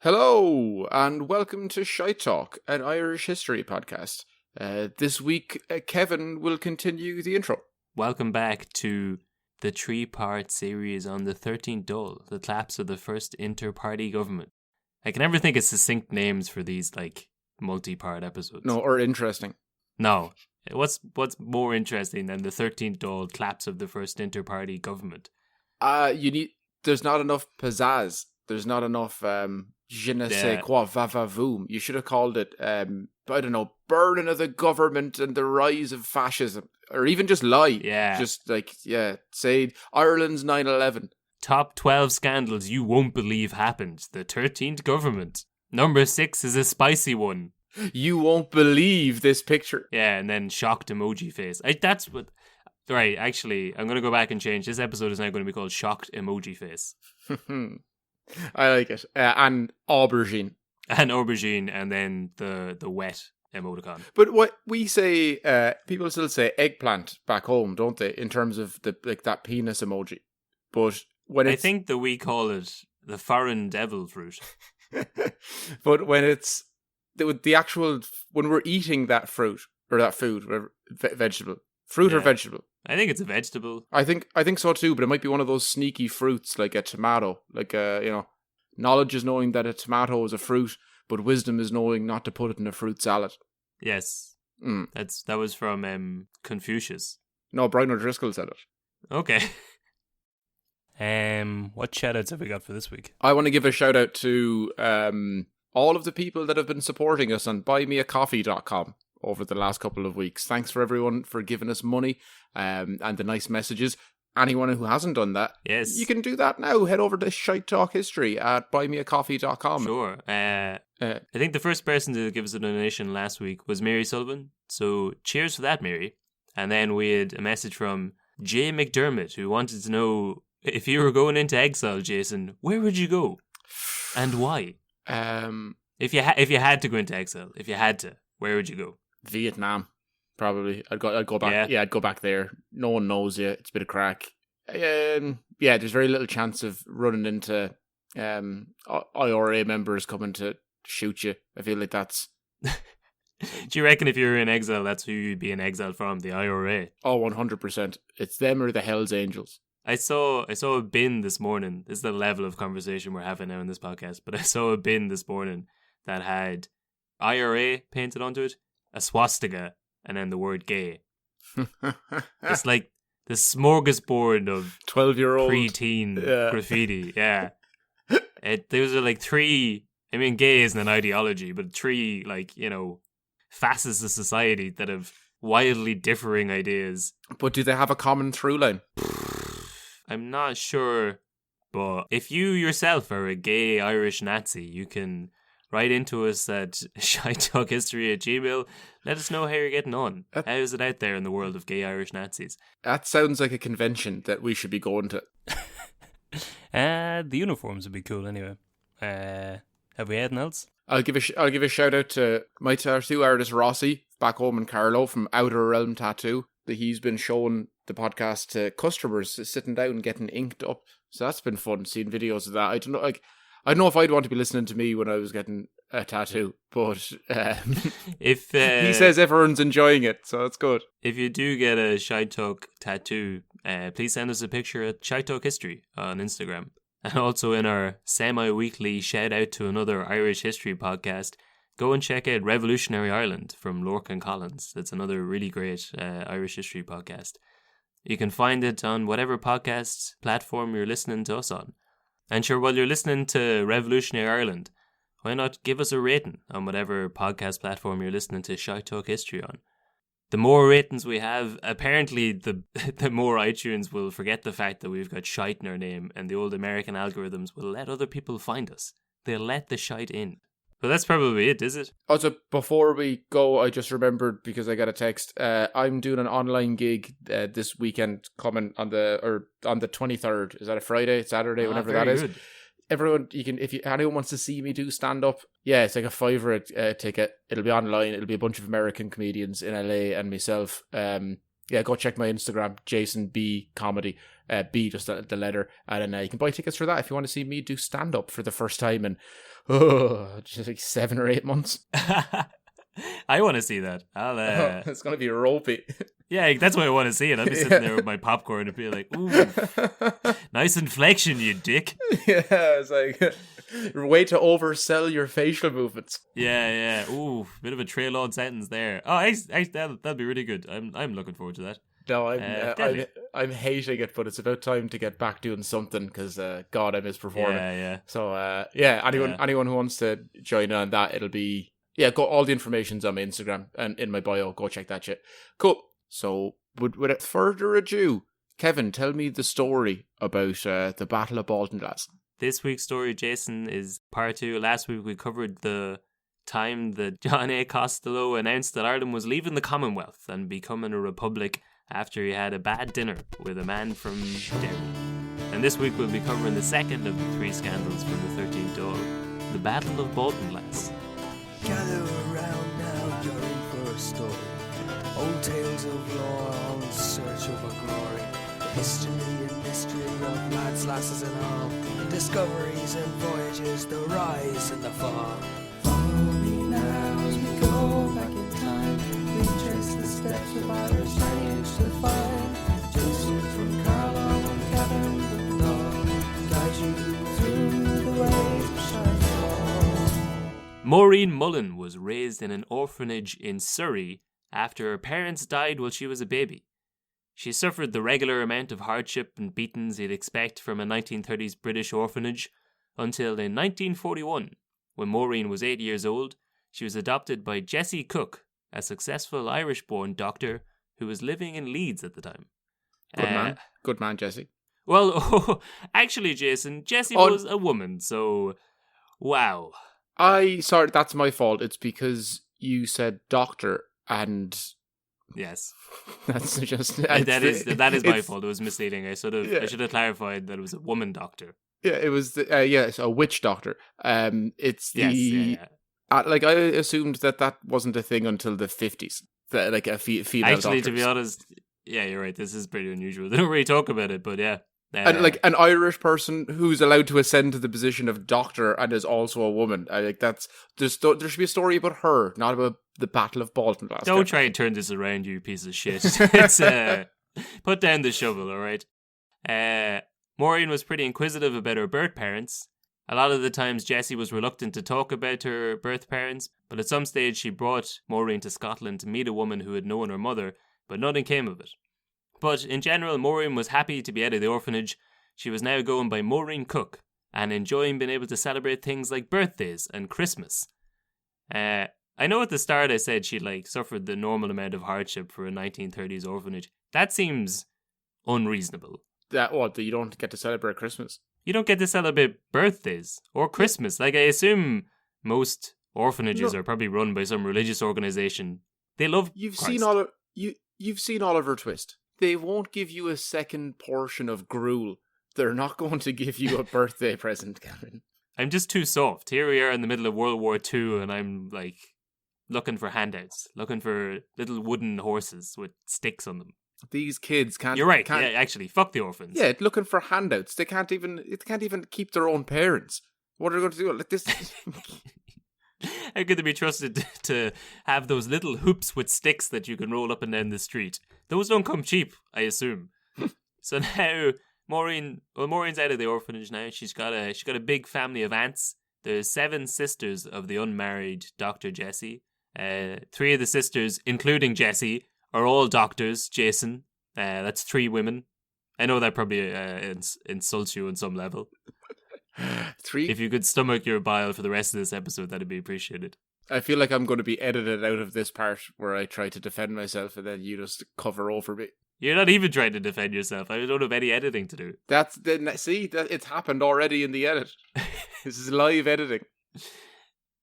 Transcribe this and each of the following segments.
Hello, and welcome to Shite Talk, an Irish history podcast. This week, Kevin will continue the intro. Welcome back to the three-part series on the 13th Dáil, the collapse of the first inter-party government. I can never think of succinct names for these, multi-part episodes. No, or interesting. No. What's more interesting than the 13th Dáil, collapse of the first inter-party government? There's not enough pizzazz. There's not enough, je ne sais quoi, va-va-voom. You should have called it, burning of the government and the rise of fascism. Or even just lie. Yeah. Say Ireland's 9/11. Top 12 scandals you won't believe happened. The 13th government. Number 6 is a spicy one. You won't believe this picture. Yeah, and then shocked emoji face. Right, actually, I'm going to go back and change. This episode is now going to be called Shocked Emoji Face. I like it. And aubergine. And aubergine, and then the wet emoticon. But what we say, people still say eggplant back home, don't they? In terms of that penis emoji. But when I think that we call it the foreign devil fruit. But when it's the actual, when we're eating that fruit or that food, whatever, vegetable, fruit or vegetable. I think it's a vegetable. I think so too, but it might be one of those sneaky fruits like a tomato. Knowledge is knowing that a tomato is a fruit, but wisdom is knowing not to put it in a fruit salad. Yes. That was from Confucius. No, Brian O'Driscoll said it. Okay. What shout-outs have we got for this week? I want to give a shout-out to all of the people that have been supporting us on buymeacoffee.com over the last couple of weeks. Thanks for everyone for giving us money and the nice messages. Anyone who hasn't done that, yes, you can do that now. Head over to Shite Talk History at buymeacoffee.com. Sure. I think the first person to give us a donation last week was Mary Sullivan. So cheers for that, Mary. And then we had a message from Jay McDermott, who wanted to know, if you were going into exile, Jason, where would you go? And why? If you had to go into exile, where would you go? Vietnam, probably. I'd go back. Yeah, I'd go back there. No one knows you. It's a bit of crack. There's very little chance of running into IRA members coming to shoot you. I feel like that's. Do you reckon if you were in exile, that's who you'd be in exile from? The IRA? Oh, 100%. It's them or the Hells Angels. I saw a bin this morning. This is the level of conversation we're having now in this podcast. But I saw a bin this morning that had IRA painted onto it, a swastika, and then the word gay. It's like the smorgasbord of 12-year-old preteen graffiti. Yeah. Those are like three, I mean, gay isn't an ideology, but three, facets of society that have wildly differing ideas. But do they have a common through line? I'm not sure, but if you yourself are a gay Irish Nazi, you can write into us at shitetalkhistory@gmail.com. Let us know how you're getting on. How is it out there in the world of gay Irish Nazis? That sounds like a convention that we should be going to. The uniforms would be cool anyway. Have we anything else? I'll give a shout out to my tattoo artist Rossi back home in Carlow from Outer Realm Tattoo. That he's been showing the podcast to customers, sitting down and getting inked up. So that's been fun seeing videos of that. I don't know if I'd want to be listening to me when I was getting a tattoo, but if he says everyone's enjoying it, so it's good. If you do get a Shite Talk tattoo, please send us a picture at Shite Talk History on Instagram. And also in our semi-weekly shout out to another Irish history podcast, go and check out Revolutionary Ireland from Lorcan Collins. That's another really great Irish history podcast. You can find it on whatever podcast platform you're listening to us on. And sure, while you're listening to Revolutionary Ireland, why not give us a rating on whatever podcast platform you're listening to Shite Talk History on? The more ratings we have, apparently the more iTunes will forget the fact that we've got shite in our name, and the old American algorithms will let other people find us. They'll let the shite in. But that's probably it, is it? Also, before we go, I just remembered because I got a text. I'm doing an online gig this weekend coming on the 23rd. Is that a Friday, Saturday, whenever that is? Good. Everyone, if anyone wants to see me do stand up, yeah, it's like a $5 ticket. It'll be online. It'll be a bunch of American comedians in LA and myself. Go check my Instagram, Jason B Comedy. B, just the letter. And then you can buy tickets for that if you want to see me do stand-up for the first time in just like 7 or 8 months. I want to see that. It's going to be ropey. Yeah, that's what I want to see it. I'll be sitting there with my popcorn and be like, ooh, nice inflection, you dick. Yeah, it's like, way to oversell your facial movements. Yeah. Ooh, bit of a trail on sentence there. Oh, that'll be really good. I'm looking forward to that. No, I'm hating it, but it's about time to get back doing something because, God, I miss performing. Yeah. So, anyone who wants to join on that, it'll be, go, all the information's on my Instagram and in my bio. Go check that shit. Cool. So, without further ado, Kevin, tell me the story about the Battle of Baltinglass. This week's story, Jason, is part 2. Last week we covered the time that John A. Costello announced that Ireland was leaving the Commonwealth and becoming a republic after he had a bad dinner with a man from Derry. And this week we'll be covering the second of the 3 scandals from the 13th Dáil, the Battle of Baltinglass. Gather around now, you're in for a story. Old tales of lore, all in search of a glory. The history and mystery of lads, lasses and all. Discoveries and voyages, the rise and the fall. Follow me now as we go back in time. We trace the steps of Irish lineage to find. Joseph from Carlisle and Kevin from Dáil guide you through the ways of Shine's. Maureen Mullen was raised in an orphanage in Surrey after her parents died while she was a baby. She suffered the regular amount of hardship and beatings you'd expect from a 1930s British orphanage until in 1941, when Maureen was 8 years old, she was adopted by Jessie Cook, a successful Irish-born doctor who was living in Leeds at the time. Good man, Jessie. Well, actually, Jason, Jessie was a woman, so wow. Sorry, that's my fault. It's because you said doctor and... Yes. That's just... that is my fault. It was misleading. I should have clarified that it was a woman doctor. Yeah, it was it's a witch doctor. It's the... Yes, like, I assumed that wasn't a thing until the 50s. That, like, a female doctor. Actually, to be honest, yeah, you're right. This is pretty unusual. They don't really talk about it, but yeah. And like an Irish person who's allowed to ascend to the position of doctor and is also a woman. I think there should be a story about her, not about the Battle of Baltinglass. Don't try and turn this around, you piece of shit. It's put down the shovel, all right? Maureen was pretty inquisitive about her birth parents. A lot of the times Jessie was reluctant to talk about her birth parents, but at some stage she brought Maureen to Scotland to meet a woman who had known her mother, but nothing came of it. But in general, Maureen was happy to be out of the orphanage. She was now going by Maureen Cook and enjoying being able to celebrate things like birthdays and Christmas. I know at the start I said she suffered the normal amount of hardship for a 1930s orphanage. That seems unreasonable. That you don't get to celebrate Christmas? You don't get to celebrate birthdays or Christmas. I assume most orphanages are probably run by some religious organization. They love Christ. You've seen Oliver Twist. They won't give you a second portion of gruel. They're not going to give you a birthday present, Kevin. I'm just too soft. Here we are in the middle of World War II, and I'm looking for handouts, looking for little wooden horses with sticks on them. These kids can't. You're right. Yeah, actually, fuck the orphans. Yeah, looking for handouts. They can't even keep their own parents. What are they going to do? Like this. How could they be trusted to have those little hoops with sticks that you can roll up and down the street? Those don't come cheap, I assume. So now Maureen's out of the orphanage now. She's got a big family of aunts. There's 7 sisters of the unmarried Dr. Jessie. 3 of the sisters, including Jessie, are all doctors. Jason, that's 3 women. I know that probably insults you on some level. 3. If you could stomach your bile for the rest of this episode, that'd be appreciated. I feel like I'm going to be edited out of this part where I try to defend myself and then you just cover over me. You're not even trying to defend yourself. I don't have any editing to do. It's happened already in the edit. This is live editing.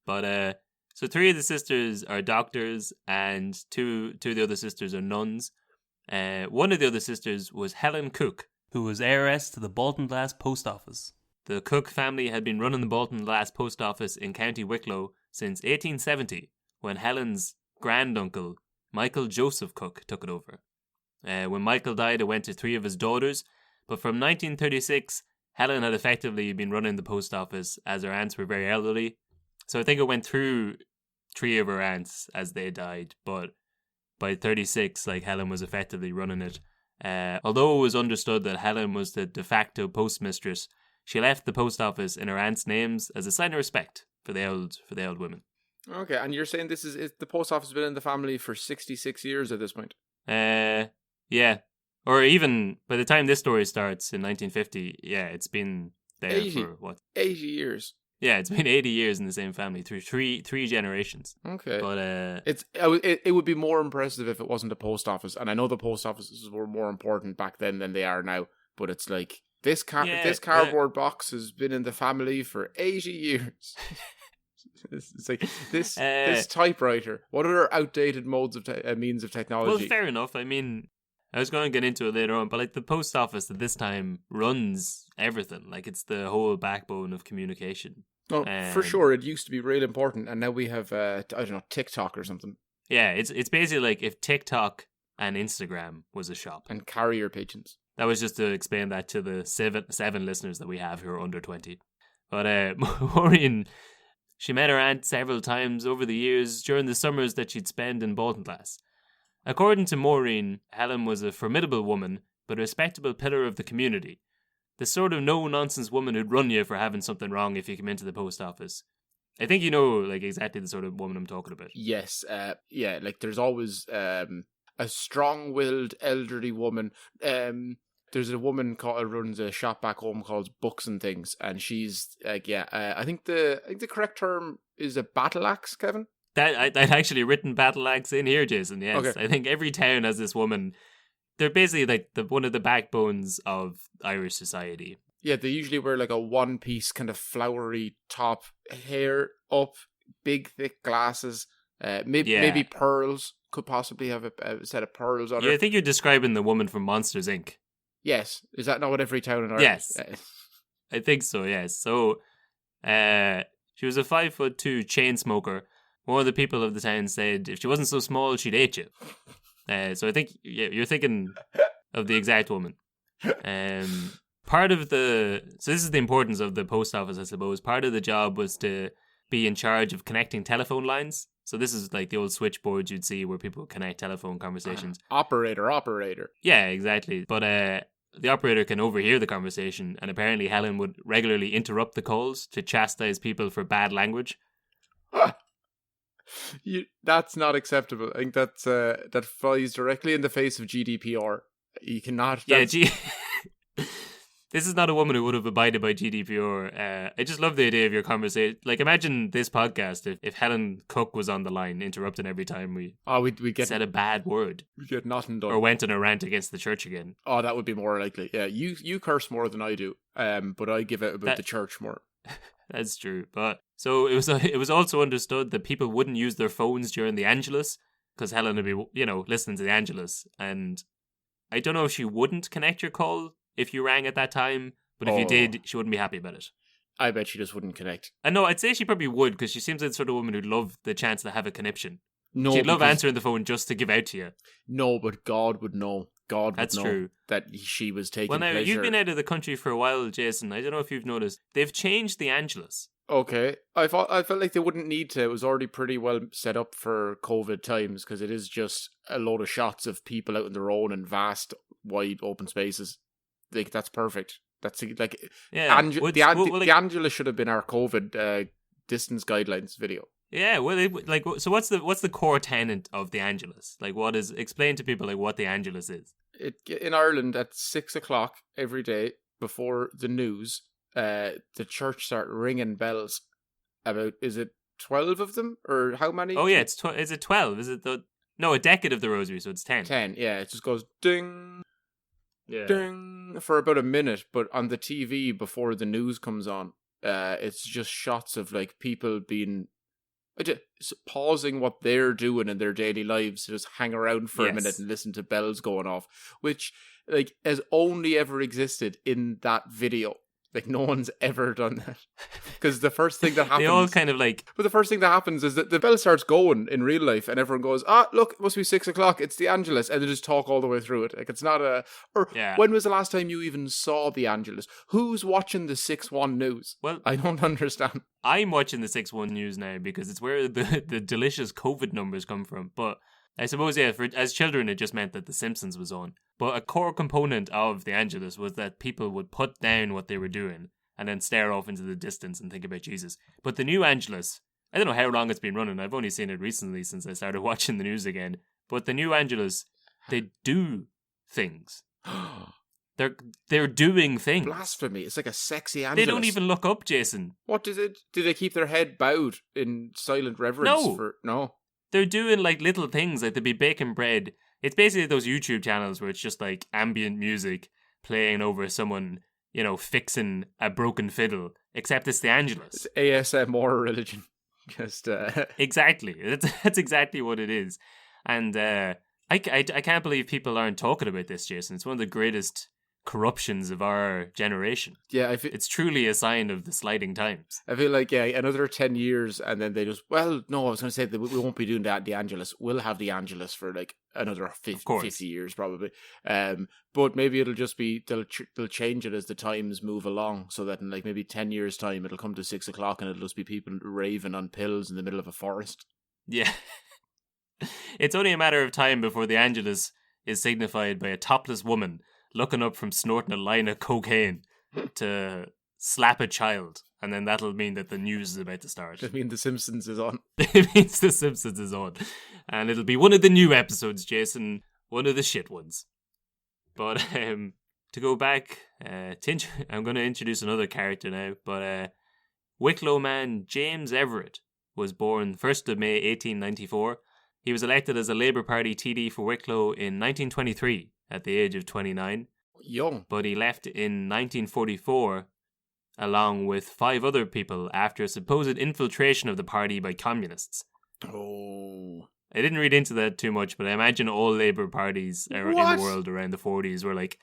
But so 3 of the sisters are doctors and two of the other sisters are nuns. One of the other sisters was Helen Cook, who was heiress to the Baltinglass post office. The Cook family had been running the Baltinglass post office in County Wicklow since 1870, when Helen's granduncle, Michael Joseph Cook, took it over. When Michael died, it went to 3 of his daughters, But from 1936, Helen had effectively been running the post office as her aunts were very elderly. So I think it went through 3 of her aunts as they died, but by 36, like, Helen was effectively running it. Although it was understood that Helen was the de facto postmistress, she left the post office in her aunts' names as a sign of respect for the old women. Okay, and you're saying this is the post office has been in the family for 66 years at this point? Yeah. Or even by the time this story starts in 1950, yeah, it's been there 80. for what? 80 years. Yeah, it's been 80 years in the same family through three generations. Okay. But it would be more impressive if it wasn't a post office, and I know the post offices were more important back then than they are now, but it's like this cardboard box has been in the family for 80 years. It's like this typewriter. What other outdated modes of means of technology? Well, fair enough. I mean, I was going to get into it later on, but like the post office at this time runs everything. Like, it's the whole backbone of communication. Oh, for sure. It used to be real important, and now we have I don't know, TikTok or something. Yeah, it's basically like if TikTok and Instagram was a shop. And carrier pigeons. That was just to explain that to the seven listeners that we have who are under 20. But Maureen, she met her aunt several times over the years during the summers that she'd spend in Baltinglass. According to Maureen, Helen was a formidable woman, but a respectable pillar of the community. The sort of no-nonsense woman who'd run you for having something wrong if you come into the post office. I think you know, like, exactly the sort of woman I'm talking about. Yes, yeah, like there's always a strong-willed elderly woman. There's a woman who runs a shop back home called Books and Things, and she's I think the correct term is a battle axe, Kevin. I'd actually written battle axe in here, Jason. Yes, okay. I think every town has this woman. They're basically like one of the backbones of Irish society. Yeah, they usually wear like a one-piece kind of flowery top, hair up, big thick glasses, maybe pearls. Could possibly have a set of pearls on her. Yeah, I think you're describing the woman from Monsters, Inc. Yes, is that not what every town in Ireland? Yes, I think so. Yes, so she was a 5'2" chain smoker. One of the people of the town said if she wasn't so small, she'd eat you. So I think you're thinking of the exact woman. So this is the importance of the post office, I suppose. Part of the job was to be in charge of connecting telephone lines. So this is like the old switchboards you'd see where people connect telephone conversations. Operator. Yeah, exactly. But the operator can overhear the conversation, and apparently Helen would regularly interrupt the calls to chastise people for bad language. That's not acceptable. I think that flies directly in the face of GDPR. You cannot. Yeah, this is not a woman who would have abided by GDPR. I just love the idea of your conversation. Like, imagine this podcast if Helen Cook was on the line, interrupting every time we get said a bad word. We get nothing done. Or went on a rant against the church again. Oh, that would be more likely. Yeah, you curse more than I do. But I give out about the church more. That's true. But so it was also understood that people wouldn't use their phones during the Angelus because Helen would be, listening to the Angelus, and I don't know if she wouldn't connect your call if you rang at that time, but if you did, she wouldn't be happy about it. I bet she just wouldn't connect. I know, I'd say she probably would, because she seems like the sort of woman who'd love the chance to have a conniption. No, she'd love answering the phone just to give out to you. No, but God would know. That's true. That she was taking pleasure. Well, now, pleasure. you've been out of the country for a while, Jason. I don't know if you've noticed. They've changed the Angelus. Okay. I felt like they wouldn't need to. It was already pretty well set up for COVID times, because it is just a load of shots of people out on their own in vast, wide, open spaces. Like, that's perfect. That's like, yeah. The Angelus should have been our COVID distance guidelines video. Yeah, well, so what's the core tenet of the Angelus? Like, explain to people like what the Angelus is. In Ireland at 6:00 every day before the news, the church start ringing bells. Is it 12 of them or how many? Oh yeah, is it 12? Is it a decade of the rosary, so it's 10. 10, yeah. It just goes ding. Yeah. Ding for about a minute, but on the TV before the news comes on, it's just shots of like people pausing what they're doing in their daily lives to just hang around for a minute and listen to bells going off, which like has only ever existed in that video. Like, no one's ever done that. Because the first thing that happens... They all kind of like... But the first thing that happens is that the bell starts going in real life and everyone goes, look, it must be 6 o'clock. It's the Angelus. And they just talk all the way through it. Like, it's not a... Or when was the last time you even saw the Angelus? Who's watching the 6-1 news? Well, I don't understand. I'm watching the 6-1 news now because it's where the delicious COVID numbers come from. But I suppose, as children, it just meant that The Simpsons was on. But a core component of the Angelus was that people would put down what they were doing and then stare off into the distance and think about Jesus. But the new Angelus, I don't know how long it's been running. I've only seen it recently since I started watching the news again. But the new Angelus, they do things. They're doing things. Blasphemy. It's like a sexy Angelus. They don't even look up, Jason. What is it? Do they keep their head bowed in silent reverence? No. They're doing like little things, like they'll be baking bread. It's basically those YouTube channels where it's just like ambient music playing over someone, fixing a broken fiddle, except it's the Angelus. It's ASMR religion. Just Exactly. That's exactly what it is. And I can't believe people aren't talking about this, Jason. It's one of the greatest corruptions of our generation. Yeah, it's truly a sign of the sliding times. I feel like another 10 years and then they just, well, no, I was going to say that we won't be doing that, the Angelus. We'll have the Angelus for like another 50 years probably. But maybe it'll just be, they'll change it as the times move along so that in like maybe 10 years time it'll come to 6 o'clock and it'll just be people raving on pills in the middle of a forest. Yeah. It's only a matter of time before the Angelus is signified by a topless woman looking up from snorting a line of cocaine to slap a child, and then that'll mean that the news is about to start. I mean, The Simpsons is on. It means The Simpsons is on. And it'll be one of the new episodes, Jason, one of the shit ones. But to go back, I'm going to introduce another character now, but Wicklow man James Everett was born 1st of May 1894. He was elected as a Labour Party TD for Wicklow in 1923 at the age of 29. Young. But he left in 1944 along with 5 other people after a supposed infiltration of the party by communists. Oh. I didn't read into that too much, but I imagine all Labour parties in the world around the 40s were like,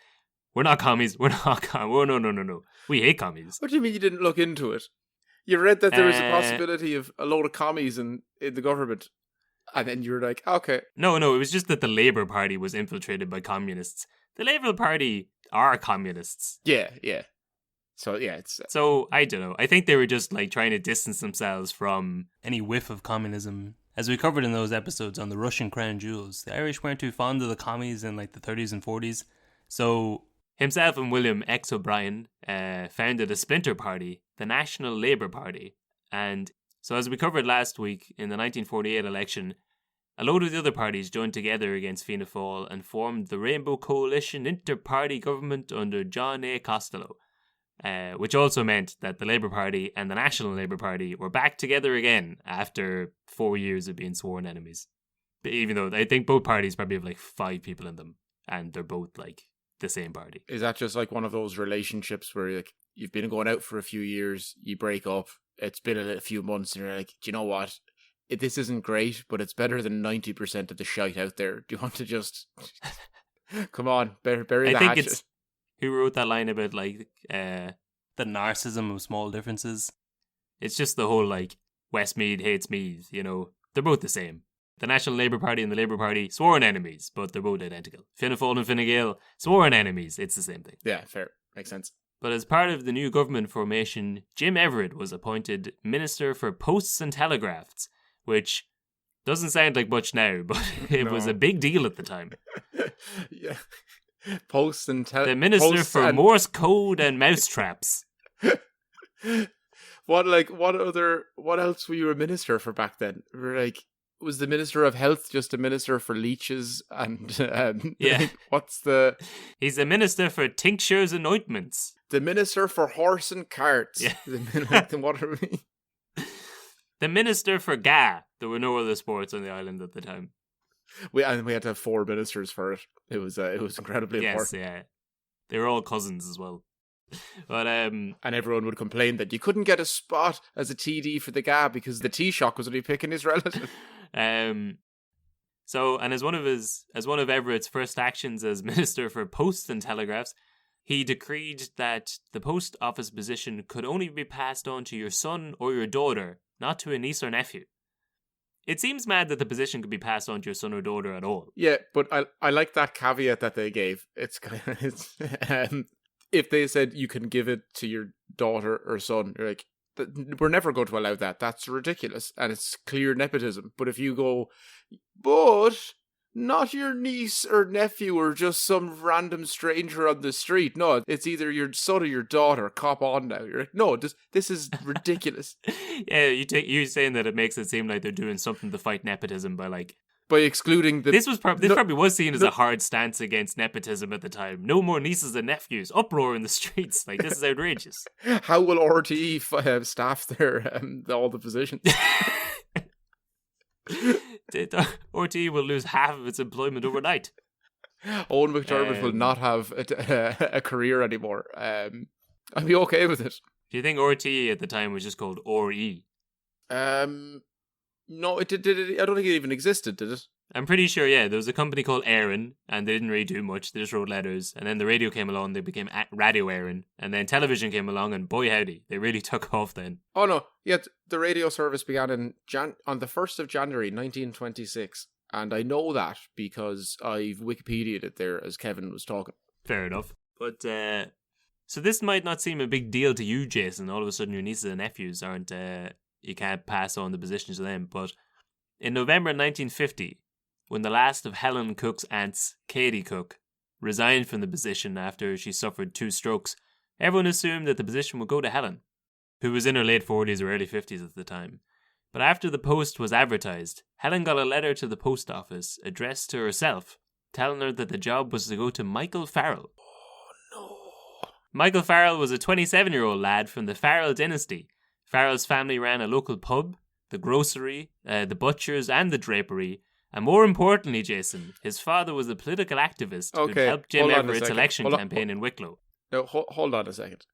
we're not commies, we're not commies, no. We hate commies. What do you mean you didn't look into it? You read that there was a possibility of a load of commies in the government. And then you were like, okay. No, it was just that the Labour Party was infiltrated by communists. The Labour Party are communists. Yeah. So, it's... So, I don't know. I think they were just, like, trying to distance themselves from... any whiff of communism. As we covered in those episodes on the Russian crown jewels, the Irish weren't too fond of the commies in, like, the 30s and 40s. So... himself and William X. O'Brien founded a splinter party, the National Labour Party. And... so as we covered last week, in the 1948 election, a load of the other parties joined together against Fianna Fáil and formed the Rainbow Coalition Inter-Party Government under John A. Costello, which also meant that the Labour Party and the National Labour Party were back together again after 4 years of being sworn enemies. But even though I think both parties probably have like 5 people in them, and they're both like the same party. Is that just like one of those relationships where like you've been going out for a few years, you break up, it's been a few months, and you're like, do you know what? This isn't great, but it's better than 90% of the shite out there. Do you want to just... come on, bury the hatchet. It's... who wrote that line about, like... the narcissism of small differences? It's just the whole, like, Westmeath hates Meath, They're both the same. The National Labour Party and the Labour Party, sworn enemies, but they're both identical. Fianna Fáil and Fine Gael, sworn enemies. It's the same thing. Yeah, fair. Makes sense. But as part of the new government formation, Jim Everett was appointed Minister for Posts and Telegraphs, which doesn't sound like much now, but it was a big deal at the time. Yeah. Posts and the Minister for Morse Code and Mousetraps. What else were you a minister for back then? Like, was the Minister of Health just a minister for leeches and yeah? What's the? He's a minister for tinctures and ointments. The Minister for Horse and Carts. Yeah. What are we? The Minister for GA. There were no other sports on the island at the time. We had to have 4 ministers for it. It was incredibly important. Yes, yeah. They were all cousins as well. But and everyone would complain that you couldn't get a spot as a TD for the GA because the Taoiseach was only picking his relative. So, and as one of Everett's first actions as Minister for Posts and Telegraphs, he decreed that the post office position could only be passed on to your son or your daughter, not to a niece or nephew. It seems mad that the position could be passed on to your son or daughter at all. Yeah, but I like that caveat that they gave. It's if they said you can give it to your daughter or son, you're like, we're never going to allow that. That's ridiculous, and it's clear nepotism. But if you go, but not your niece or nephew or just some random stranger on the street. No, it's either your son or your daughter. Cop on now. You're like, no, this is ridiculous. Yeah, you saying that it makes it seem like they're doing something to fight nepotism by excluding the... This probably was seen as a hard stance against nepotism at the time. No more nieces and nephews. Uproar in the streets. Like, this is outrageous. How will RTE staff all the positions? RTE will lose half of its employment overnight. Owen McDermott will not have a career anymore. I'd be okay with it. Do you think RTE at the time was just called RE? No, it did. I don't think it even existed, did it? I'm pretty sure, yeah. There was a company called Aaron, and they didn't really do much. They just wrote letters. And then the radio came along, they became Radio Aaron. And then television came along, and boy howdy, they really took off then. Oh no, yeah, the radio service began on the 1st of January 1926. And I know that because I've Wikipedia'd it there as Kevin was talking. Fair enough. But, so this might not seem a big deal to you, Jason. All of a sudden your nieces and nephews aren't... you can't pass on the positions to them. But in November 1950, when the last of Helen Cook's aunts, Katie Cook, resigned from the position after she suffered 2 strokes, everyone assumed that the position would go to Helen, who was in her late 40s or early 50s at the time. But after the post was advertised, Helen got a letter to the post office addressed to herself, telling her that the job was to go to Michael Farrell. Oh no. Michael Farrell was a 27-year-old lad from the Farrell dynasty. Farrell's family ran a local pub, the grocery, the butchers, and the drapery. And more importantly, Jason, his father was a political activist who helped Jim Everett's election campaign in Wicklow. No, hold on a second.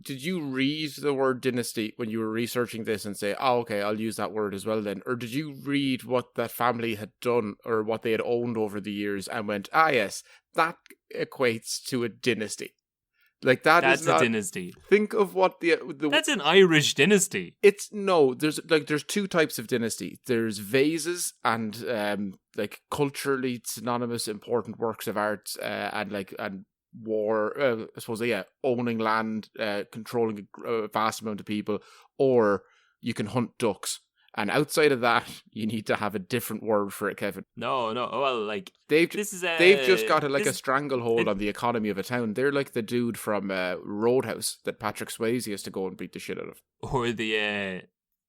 Did you read the word dynasty when you were researching this and say, oh, okay, I'll use that word as well then? Or did you read what that family had done or what they had owned over the years and went, yes, that equates to a dynasty? Like that's a dynasty. Think of what the that's an Irish dynasty. There's 2 types of dynasty. There's vases and culturally synonymous important works of art and war. I suppose owning land, controlling a vast amount of people, or you can hunt ducks. And outside of that, you need to have a different word for it, Kevin. No. Well, they've just got a stranglehold on the economy of a town. They're like the dude from Roadhouse that Patrick Swayze has to go and beat the shit out of, or the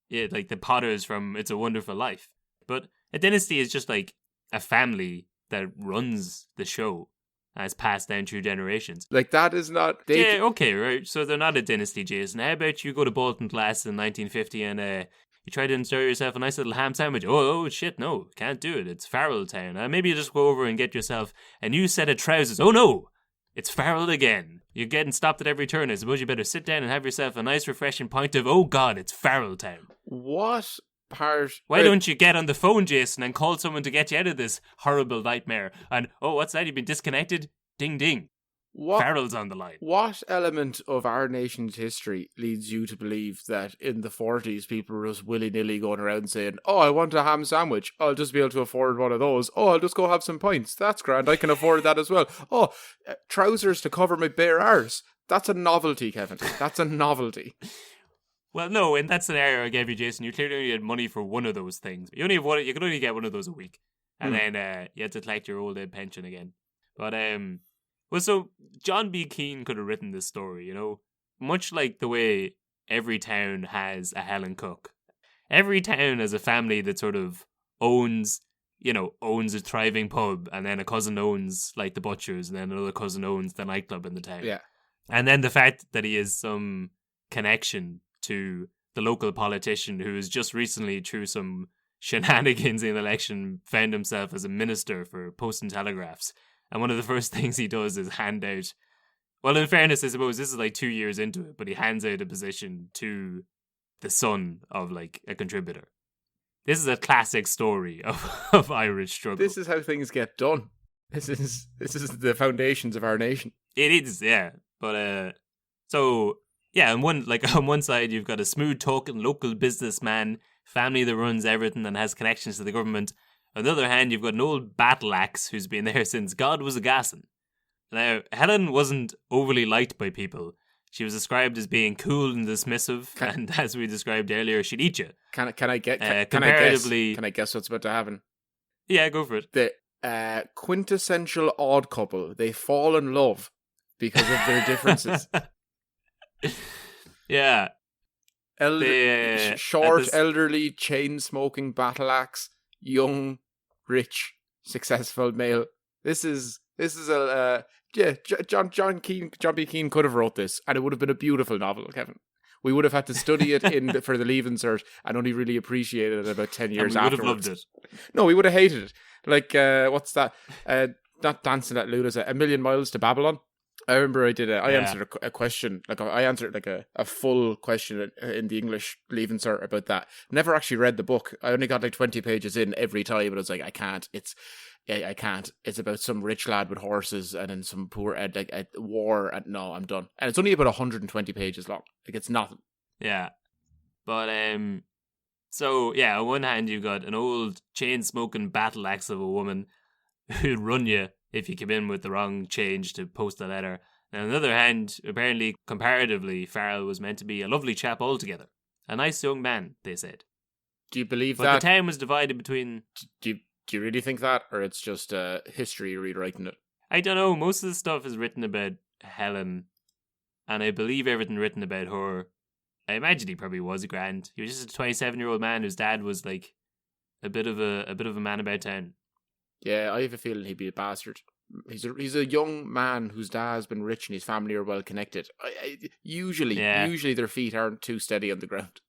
the Potters from It's a Wonderful Life. But a dynasty is just like a family that runs the show as passed down through generations. Like that is not. Okay, right. So they're not a dynasty, Jason. How about you go to Baltinglass in 1950 and you try to enjoy yourself a nice little ham sandwich. Oh shit, no, can't do it. It's Farrell Town. Maybe you just go over and get yourself a new set of trousers. Oh no, it's Farrell again. You're getting stopped at every turn. I suppose you better sit down and have yourself a nice refreshing pint of, oh god, it's Farrell Town. What part? Why don't you get on the phone, Jason, and call someone to get you out of this horrible nightmare? And, oh, what's that? You've been disconnected? Ding ding. Farrell's on the line. What element of our nation's history leads you to believe that in the 40s people were just willy-nilly going around saying, oh, I want a ham sandwich, I'll just be able to afford one of those. Oh, I'll just go have some pints. That's grand, I can afford that as well. Oh, trousers to cover my bare arse. That's a novelty, Kevin. That's a novelty. Well, no, in that scenario I gave you, Jason, you clearly only had money for one of those things. You could only get one of those a week. And then you had to collect your old age pension again. But, well, so John B. Keane could have written this story, you know, much like the way every town has a Helen Cook. Every town has a family that sort of owns a thriving pub, and then a cousin owns like the butchers, and then another cousin owns the nightclub in the town. Yeah. And then the fact that he has some connection to the local politician who has just recently, through some shenanigans in the election, found himself as a minister for Post and Telegraphs. And one of the first things he does is hand out, well, in fairness, I suppose this is like 2 years into it, but he hands out a position to the son of like a contributor. This is a classic story of Irish struggle. This is how things get done. This is the foundations of our nation. It is, yeah. But so yeah, on one side you've got a smooth talking local businessman, family that runs everything and has connections to the government. On the other hand, you've got an old battle axe who's been there since God was a gassin'. Now, Helen wasn't overly liked by people. She was described as being cool and dismissive, and as we described earlier, she'd eat you. Can I guess what's about to happen? Yeah, go for it. The quintessential odd couple. They fall in love because of their differences. Yeah. Elderly, chain-smoking battle axe, young, rich, successful male. This is a John B. Keane could have wrote this, and it would have been a beautiful novel, Kevin. We would have had to study it for the Leaving Cert and only really appreciate it about 10 years afterwards. We would have loved it. No, we would have hated it. Like, what's that? Not Dancing at Luda's, A Million Miles to Babylon. I remember I answered a question, like I answered like a full question in the English Leaving Cert about that. Never actually read the book. I only got like 20 pages in every time, but I was like, I can't. I can't. It's about some rich lad with horses and then some poor war. And no, I'm done. And it's only about 120 pages long. Like, it's nothing. Yeah, but so yeah, on one hand you've got an old chain smoking battle axe of a woman who'd run you if you came in with the wrong change to post a letter. And on the other hand, apparently, comparatively, Farrell was meant to be a lovely chap altogether. A nice young man, they said. Do you believe but that? But the town was divided between... Do you really think that? Or it's just history rewriting it? I don't know. Most of the stuff is written about Helen. And I believe everything written about her. I imagine he probably was a grand. He was just a 27-year-old man whose dad was like a bit of a man about town. Yeah, I have a feeling he'd be a bastard. He's a young man whose dad has been rich and his family are well connected. Usually their feet aren't too steady on the ground.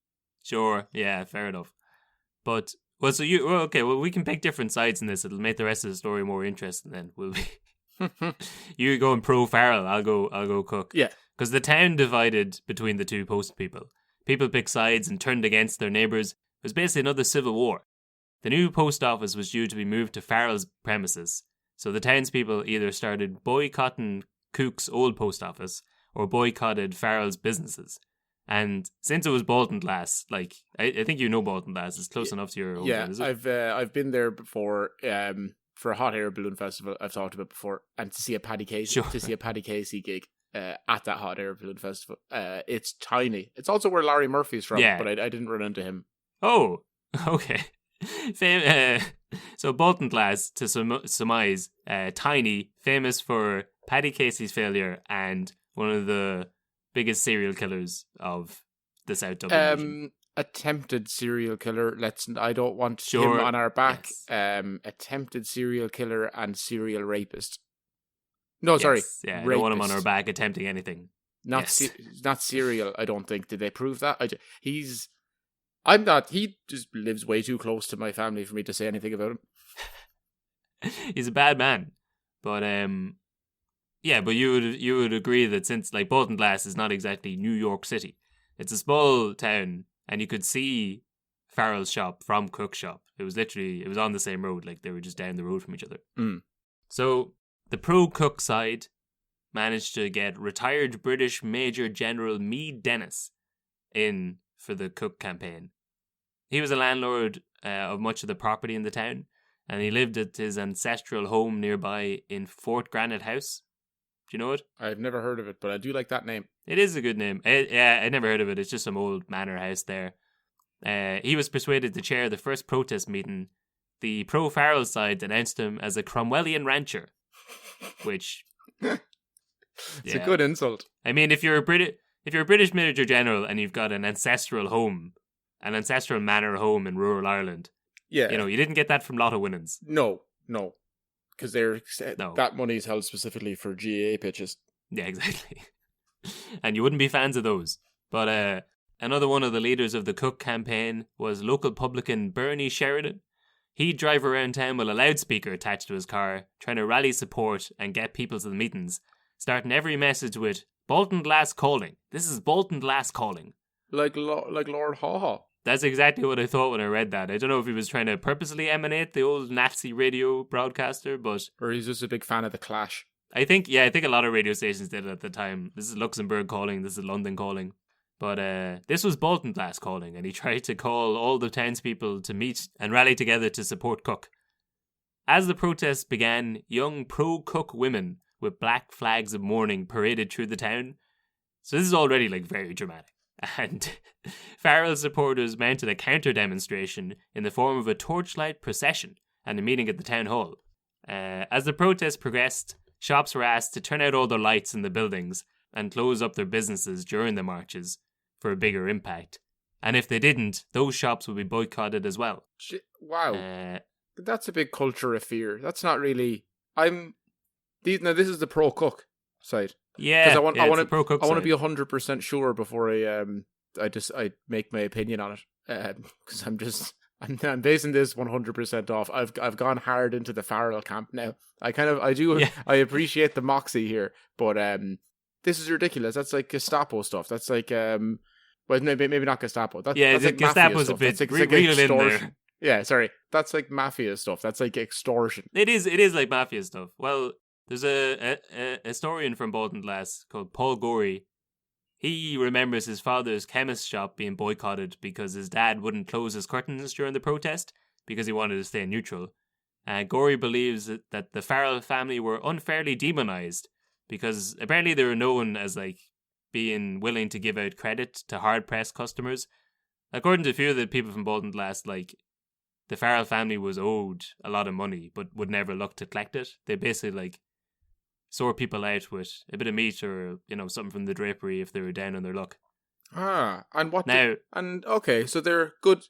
Sure, yeah, fair enough. But we can pick different sides in this. It'll make the rest of the story more interesting. Then we'll be you going pro Farrell, I'll go Cook. Yeah, because the town divided between the two post people. People picked sides and turned against their neighbours. It was basically another civil war. The new post office was due to be moved to Farrell's premises, so the townspeople either started boycotting Cook's old post office or boycotted Farrell's businesses. And since it was Baltinglass, like I think you know Baltinglass, it's close enough to your hotel, yeah, is it? I've been there before for a hot air balloon festival. I've talked about before, and to see a Paddy Casey gig at that hot air balloon festival. It's tiny. It's also where Larry Murphy's from, but I didn't run into him. Oh, okay. So Baltinglass, to surmise, tiny, famous for Paddy Casey's failure and one of the biggest serial killers of the South Dublin region. Attempted serial killer. I don't want him on our back. Yes. Attempted serial killer and serial rapist. No, yes, sorry. Yeah, I don't want him on our back attempting anything. Not serial, I don't think. Did they prove that? I'm not. He just lives way too close to my family for me to say anything about him. He's a bad man, but yeah. But you would agree that since like Baltinglass is not exactly New York City, it's a small town, and you could see Farrell's shop from Cook's shop. It was on the same road, like they were just down the road from each other. Mm. So the pro-Cook side managed to get retired British Major General Meade Dennis in for the Cook campaign. He was a landlord of much of the property in the town, and he lived at his ancestral home nearby in Fort Granite House. Do you know it? I've never heard of it, but I do like that name. It is a good name. I never heard of it. It's just some old manor house there. He was persuaded to chair the first protest meeting. The pro-Farrell side announced him as a Cromwellian rancher, which... It's a good insult. I mean, if you're a British Major General and you've got an ancestral manor home in rural Ireland, you didn't get that from Lotto winnings. No, because that money is held specifically for GAA pitches. Yeah, exactly. And you wouldn't be fans of those. But another one of the leaders of the Cook campaign was local publican Bernie Sheridan. He'd drive around town with a loudspeaker attached to his car, trying to rally support and get people to the meetings, starting every message with Baltinglass calling. This is Baltinglass calling. like Lord Haw-Haw. That's exactly what I thought when I read that. I don't know if he was trying to purposely emanate the old Nazi radio broadcaster, but... Or he's just a big fan of the Clash. I think a lot of radio stations did it at the time. This is Luxembourg calling, this is London calling. But this was Baltinglass calling, and he tried to call all the townspeople to meet and rally together to support Cook. As the protests began, young pro-Cook women with black flags of mourning paraded through the town. So this is already very dramatic. And Farrell supporters mounted a counter-demonstration in the form of a torchlight procession and a meeting at the town hall. As the protests progressed, shops were asked to turn out all their lights in the buildings and close up their businesses during the marches for a bigger impact. And if they didn't, those shops would be boycotted as well. Wow. That's a big culture of fear. That's not really... Now, this is the pro-Cook side. Yeah, I want to be 100% sure before I make my opinion on it. Because I'm basing this 100% off. I've gone hard into the Farrell camp now. I appreciate the moxie here, but this is ridiculous. That's like Gestapo stuff. That's like well, maybe not Gestapo. That's like Gestapo's a bit real in there. Yeah, sorry. That's like mafia stuff. That's like extortion. It is like mafia stuff. Well, there's a historian from Baltinglass called Paul Gorey. He remembers his father's chemist shop being boycotted because his dad wouldn't close his curtains during the protest because he wanted to stay neutral. Gorey believes that the Farrell family were unfairly demonized because apparently they were known as being willing to give out credit to hard-pressed customers. According to a few of the people from Baltinglass, the Farrell family was owed a lot of money but would never look to collect it. They basically sort people out with a bit of meat or something from the drapery if they were down on their luck. And what now? Okay, so they're good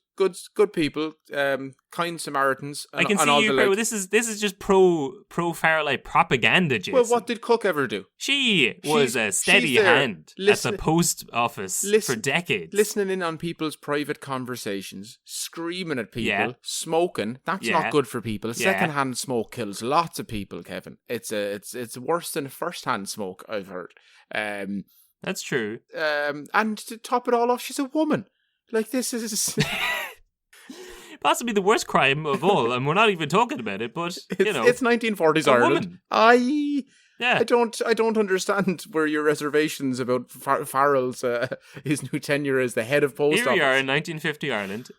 people, kind Samaritans. And, I can and see all you, the, this is just pro Farrellite propaganda, Jason. Well, what did Cook ever do? She was a steady hand at the post office for decades, listening in on people's private conversations, screaming at people, smoking. That's not good for people. Secondhand smoke kills lots of people, Kevin. It's worse than first-hand smoke, I've heard. That's true. And to top it all off, she's a woman. This is possibly the worst crime of all, and we're not even talking about it. But it's 1940s Ireland. Woman. I don't understand where your reservations about Farrell's his new tenure as the head of post office. Here we are in 1950 Ireland.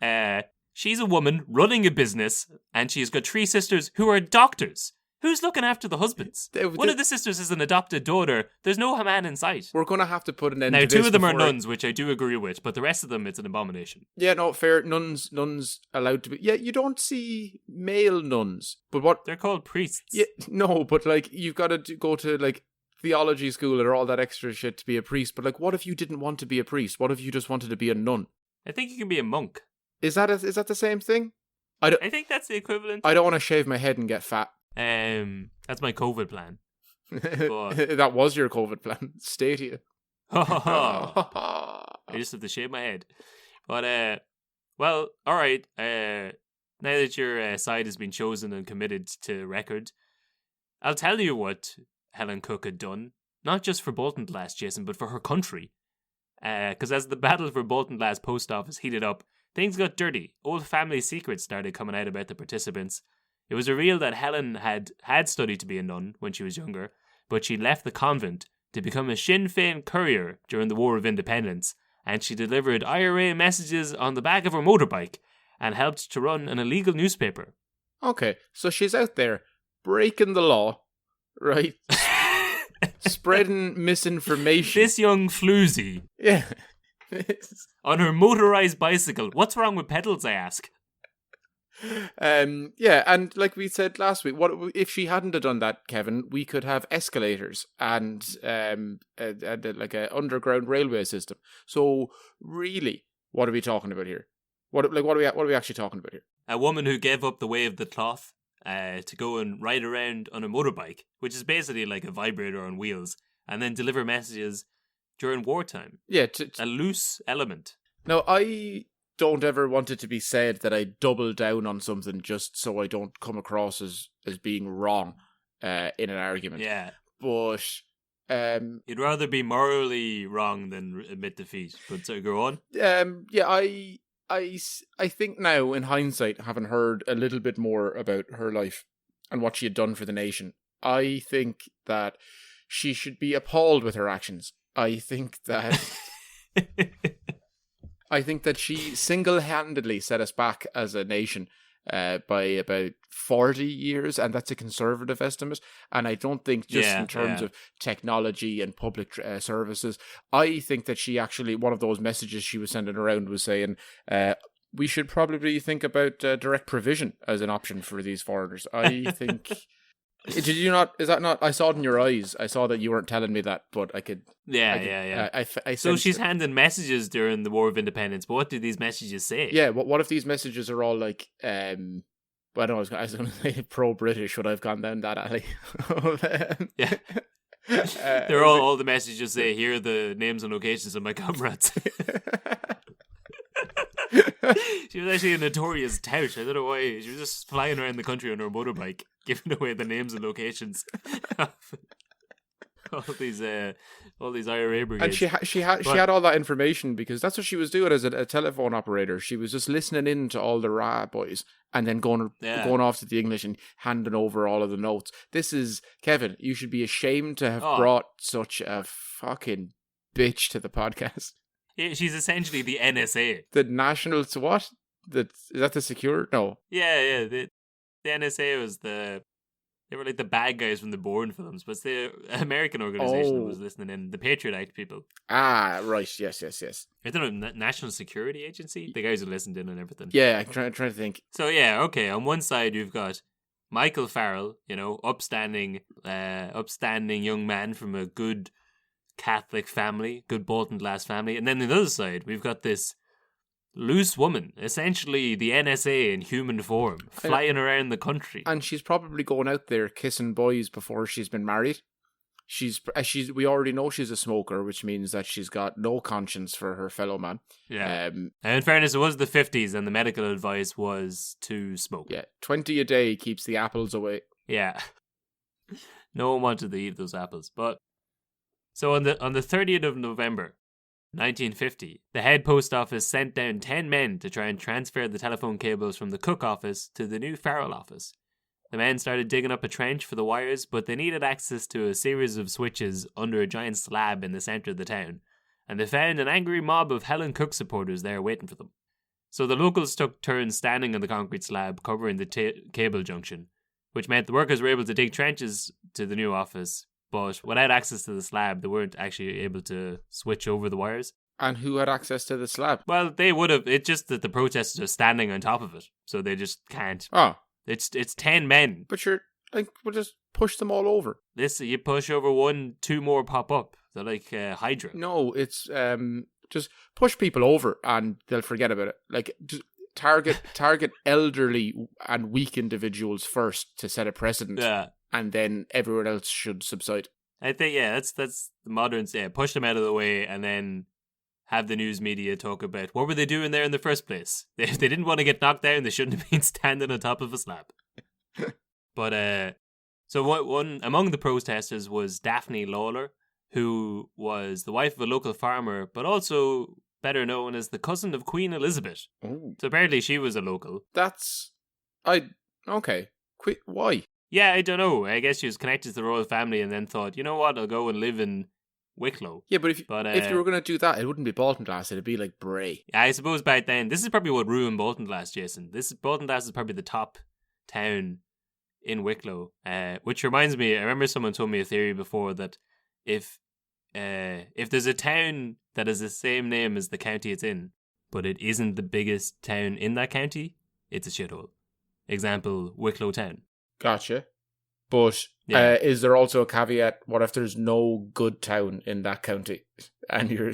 She's a woman running a business, and she's got 3 sisters who are doctors. Who's looking after the husbands? One of the sisters is an adopted daughter. There's no man in sight. We're going to have to put an end to this. Now, 2 of them are nuns, which I do agree with, but the rest of them, it's an abomination. Yeah, no, fair. Nuns allowed to be... Yeah, you don't see male nuns. But what... They're called priests. Yeah, no, but you've got to go to theology school or all that extra shit to be a priest. But what if you didn't want to be a priest? What if you just wanted to be a nun? I think you can be a monk. Is that the same thing? I think that's the equivalent. I don't want to shave my head and get fat. That's my COVID plan. But... that was your COVID plan. Stadia. I just have to shave my head. But, well, all right. Now that your side has been chosen and committed to record, I'll tell you what Helen Cook had done. Not just for Baltinglass, Jason, but for her country. Because as the battle for Baltinglass post office heated up, things got dirty. Old family secrets started coming out about the participants. It was revealed that Helen had studied to be a nun when she was younger, but she left the convent to become a Sinn Féin courier during the War of Independence, and she delivered IRA messages on the back of her motorbike and helped to run an illegal newspaper. Okay, so she's out there breaking the law, right? Spreading misinformation. This young floozy. Yeah. On her motorized bicycle. What's wrong with pedals, I ask? Yeah, and like we said last week, what if she hadn't have done that, Kevin? We could have escalators and a underground railway system. So really, what are we talking about here? What are we actually talking about here? A woman who gave up the way of the cloth to go and ride around on a motorbike, which is basically like a vibrator on wheels, and then deliver messages during wartime. Yeah, a loose element. Now, I don't ever want it to be said that I double down on something just so I don't come across as being wrong in an argument. Yeah. But You'd rather be morally wrong than admit defeat. But so go on. Yeah, I think now, in hindsight, having heard a little bit more about her life and what she had done for the nation, I think that she should be appalled with her actions. I think that she single-handedly set us back as a nation by about 40 years, and that's a conservative estimate. And I don't think in terms of technology and public services, I think that she actually, one of those messages she was sending around was saying, we should probably think about direct provision as an option for these foreigners. I think... Did you not? Is that not? I saw it in your eyes. I saw that you weren't telling me that, but I could. Yeah. So she's handing messages during the War of Independence. But what do these messages say? Yeah. What if these messages are all like? Well, I don't know. I was going to say pro-British. Would I have gone down that alley? Yeah. They're all the messages say. Here are the names and locations of my comrades. She was actually a notorious tout. I don't know why. She was just flying around the country on her motorbike, giving away the names and locations of all these IRA brigades. And she had all that information because that's what she was doing as a telephone operator. She was just listening in to all the RA boys and then going off to the English and handing over all of the notes. This is Kevin. You should be ashamed to have brought such a fucking bitch to the podcast. Yeah, she's essentially the NSA. The national what? Is that the secure? No. Yeah. The NSA was they were like the bad guys from the Bourne films, but it's the American organization that was listening in, the Patriot Act people. Ah, right. Yes. I don't know, National Security Agency? The guys who listened in and everything. Yeah, I'm trying to think. So yeah, okay. On one side you've got Michael Farrell, upstanding young man from a good Catholic family, good Baltinglass family, and then on the other side we've got this loose woman, essentially the NSA in human form, flying around the country, and she's probably going out there kissing boys before she's been married. We already know she's a smoker, which means that she's got no conscience for her fellow man. Yeah. And in fairness, it was the 50s, and the medical advice was to smoke. Yeah, 20 a day keeps the apples away. Yeah, no one wanted to eat those apples, but. So on the 30th of November, 1950, the head post office sent down 10 men to try and transfer the telephone cables from the Cook office to the new Farrell office. The men started digging up a trench for the wires, but they needed access to a series of switches under a giant slab in the centre of the town, and they found an angry mob of Helen Cook supporters there waiting for them. So the locals took turns standing on the concrete slab covering the cable junction, which meant the workers were able to dig trenches to the new office. But without access to the slab, they weren't actually able to switch over the wires. And who had access to the slab? Well, they would have. It's just that the protesters are standing on top of it, so they just can't. Oh. It's 10 men. But we'll just push them all over. You push over one, 2 more pop up. They're like Hydra. No, it's just push people over and they'll forget about it. Like, just target elderly and weak individuals first to set a precedent. Yeah. And then everyone else should subside. I think, that's the modern, push them out of the way and then have the news media talk about what were they doing there in the first place. If they didn't want to get knocked down, they shouldn't have been standing on top of a slab. But, so one among the protesters was Daphne Lawler, who was the wife of a local farmer, but also better known as the cousin of Queen Elizabeth. Ooh. So apparently she was a local. Okay. Why? Yeah, I don't know. I guess she was connected to the royal family and then thought, you know what, I'll go and live in Wicklow. Yeah, but if you were going to do that, it wouldn't be Baltinglass, it'd be like Bray. I suppose back then, this is probably what ruined Baltinglass, Jason. Baltinglass is probably the top town in Wicklow. Which reminds me, I remember someone told me a theory before that if there's a town that has the same name as the county it's in, but it isn't the biggest town in that county, it's a shithole. Example, Wicklow Town. Gotcha. But is there also a caveat? What if there's no good town in that county? And you're...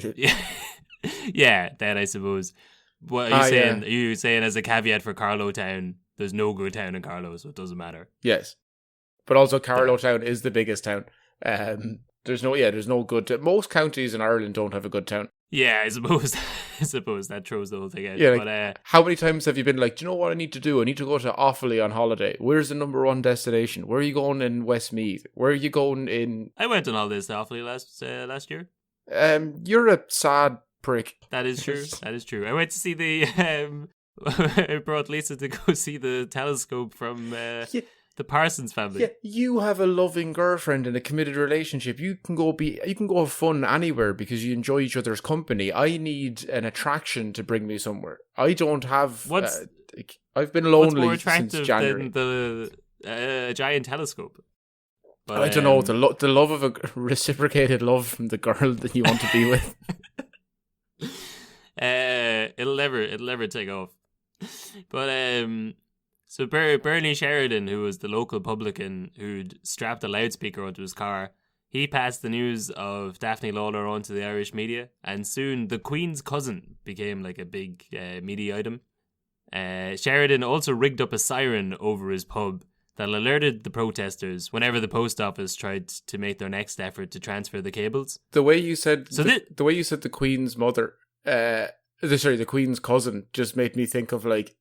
Yeah, that I suppose. What are you saying? Are you saying as a caveat for Carlow Town, there's no good town in Carlow, so it doesn't matter? Yes. But also Carlow Town is the biggest town. There's no good... Most counties in Ireland don't have a good town. Yeah, I suppose that throws the whole thing out. Yeah, but how many times have you been like, do you know what I need to do? I need to go to Offaly on holiday. Where's the number one destination? Where are you going in Westmeath? Where are you going in... I went on holidays to Offaly last year. You're a sad prick. That is true. That is true. I went to see the... I brought Lisa to go see the telescope from... the Parsons family. Yeah, you have a loving girlfriend in a committed relationship. You can go have fun anywhere because you enjoy each other's company. I need an attraction to bring me somewhere. I don't have. I've been lonely since January. Than the giant telescope? But, I don't know the love of a reciprocated love from the girl that you want to be with. It'll never take off. But So Bernie Sheridan, who was the local publican who'd strapped a loudspeaker onto his car, he passed the news of Daphne Lawlor onto the Irish media, and soon the Queen's cousin became like a big media item. Sheridan also rigged up a siren over his pub that alerted the protesters whenever the post office tried to make their next effort to transfer the cables. The way you said the way you said the Queen's mother, the Queen's cousin, just made me think of like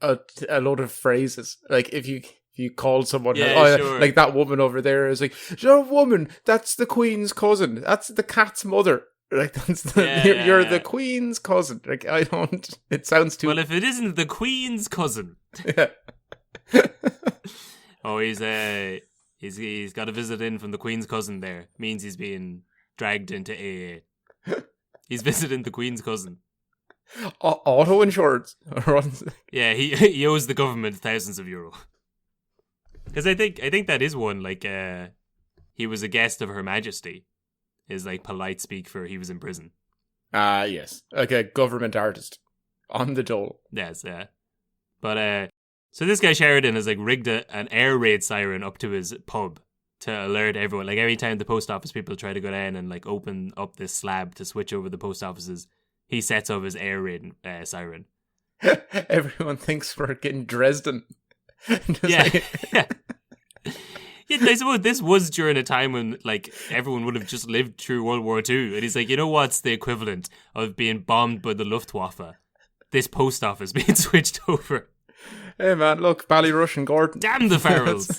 a lot of phrases. Like if you called someone, sure. Like that woman over there is like, "You're a woman. That's the Queen's cousin. That's the cat's mother." Like that's you're the Queen's cousin. Like I don't. It sounds too. Well, if it isn't the Queen's cousin, yeah. Oh, he's got a visit in from the Queen's cousin. There means he's being dragged into AA. He's visiting the Queen's cousin. Auto insurance. Yeah, he owes the government thousands of euro. Because I think that is one, like he was a guest of Her Majesty, is like polite speak for he was in prison. Yes, like a government artist on the dole. Yes, yeah. But so this guy Sheridan has like rigged an air raid siren up to his pub to alert everyone. Like every time the post office people try to go down and like open up this slab to switch over the post offices, he sets up his air raid siren. Everyone thinks we're getting Dresden. Yeah. Yeah, I suppose this was during a time when like everyone would have just lived through World War II, and he's like, you know what's the equivalent of being bombed by the Luftwaffe? This post office being switched over. Hey man, look, Ballyrush and Gordon. Damn the Farrells.